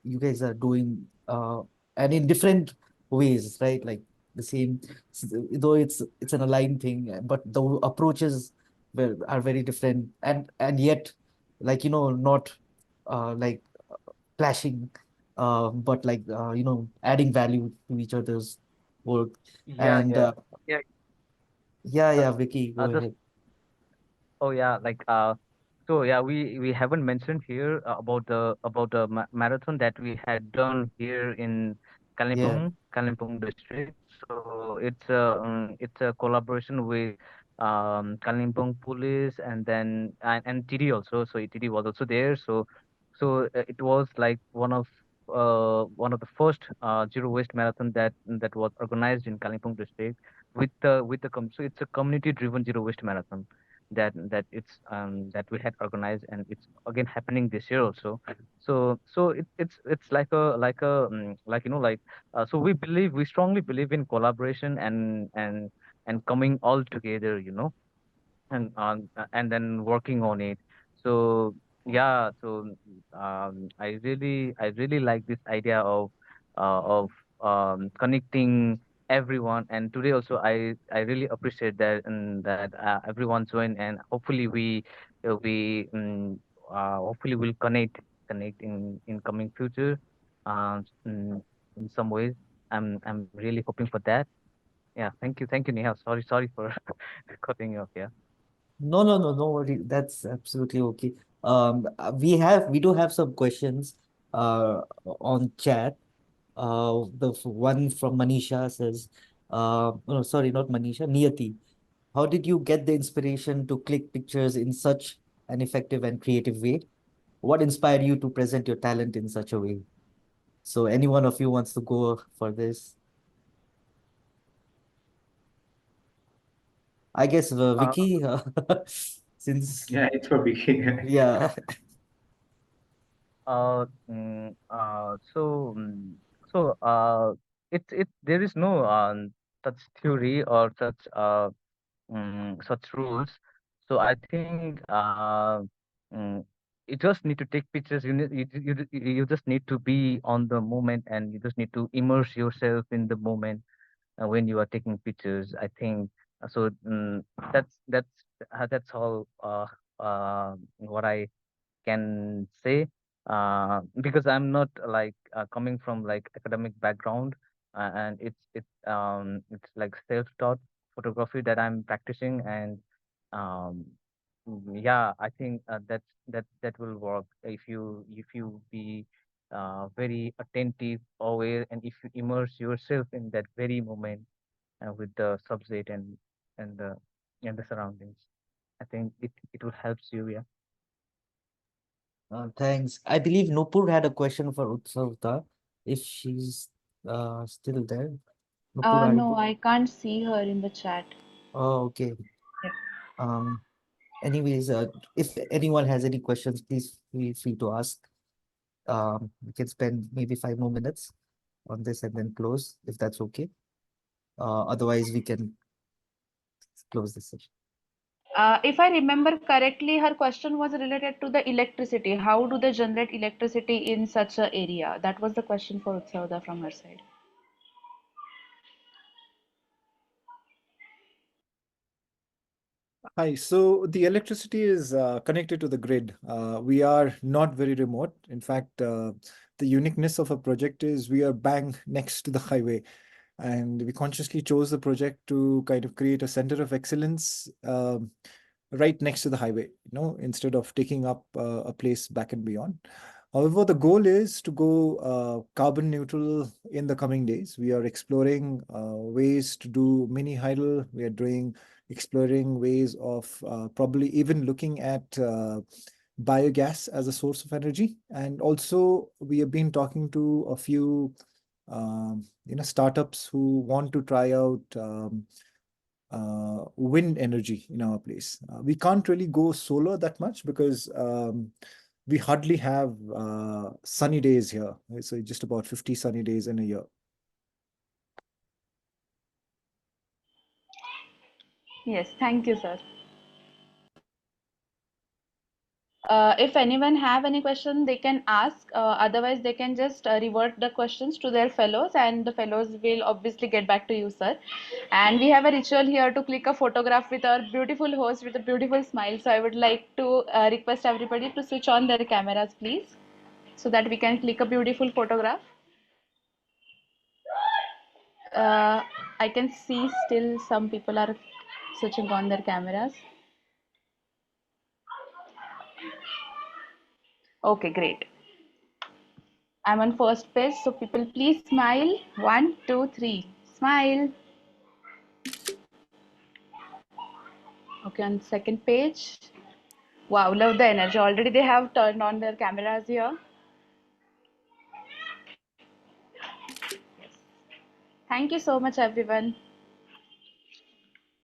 you guys are doing, and in different ways, right? Like the same, though it's an aligned thing, but the approaches are very different, and yet, not like clashing, but adding value to each other's work. Yeah, And yeah, yeah. yeah, Uh, yeah, Vicky, go just ahead. Oh yeah, so yeah, we haven't mentioned here about the marathon that we had done here in Yeah. Kalimpong district. So it's a collaboration with Kalimpong police and then and TD also. So TD was also there. So it was like one of the first zero waste marathon that was organized in Kalimpong district so it's a community driven zero waste marathon that we had organized, and it's again happening this year also. It's like so we strongly believe in collaboration, and coming all together, and then working on it. So yeah, so I really like this idea of connecting everyone. And today also I really appreciate that, and that everyone joined, and hopefully we'll connect in coming future, in some ways. I'm really hoping for that. Yeah, thank you, Neha. Sorry for cutting you off. Yeah. No, no, no, no worry. That's absolutely okay. We do have some questions on chat. One from Manisha says, no, sorry, not Manisha, Niyati. How did you get the inspiration to click pictures in such an effective and creative way? What inspired you to present your talent in such a way? So any one of you wants to go for this? I guess Uh, Vicky, since Yeah, it's for Vicky. yeah, uh, mm, so, there is no such theory or such rules. So I think mm, you just need to take pictures. You just need to be on the moment, and you just need to immerse yourself in the moment when you are taking pictures. I think so. That's all. What I can say, because I'm not like coming from like academic background, and it's like self-taught photography that I'm practicing. And um, yeah, I think that will work if you be very attentive, aware, and if you immerse yourself in that very moment with the subject and the and the surroundings. I think it will helps you. Yeah. thanks. I believe Nupur had a question for Utsav. If she's still there. Nupur, are you No, there? I can't see her in the chat. Oh, okay. Yep. Um, anyways, if anyone has any questions, please feel free to ask. We can spend maybe 5 more minutes on this and then close, if that's okay. Otherwise, we can close this session. If I remember correctly, her question was related to the electricity. How do they generate electricity in such a area? That was the question for Utsavda from her side. Hi, so the electricity is connected to the grid. We are not very remote. In fact, the uniqueness of a project is we are bang next to the highway. And we consciously chose the project to kind of create a center of excellence right next to the highway, instead of taking up a place back and beyond. However, the goal is to go carbon neutral in the coming days. We are exploring ways to do mini hydel. We are exploring ways of probably even looking at biogas as a source of energy. And also, we have been talking to a few startups who want to try out wind energy in our place. We can't really go solar that much because we hardly have sunny days here. So just about 50 sunny days in a year. Yes, thank you, sir. If anyone have any question, they can ask. Otherwise, they can just revert the questions to their fellows, and the fellows will obviously get back to you, sir. And we have a ritual here to click a photograph with our beautiful host with a beautiful smile. So I would like to request everybody to switch on their cameras, please, so that we can click a beautiful photograph. I can see still some people are switching on their cameras. Okay, great. I'm on first page, so people please smile. 1, 2, 3. Smile. Okay, on second page. Wow, love the energy. Already they have turned on their cameras here. Yes. Thank you so much, everyone.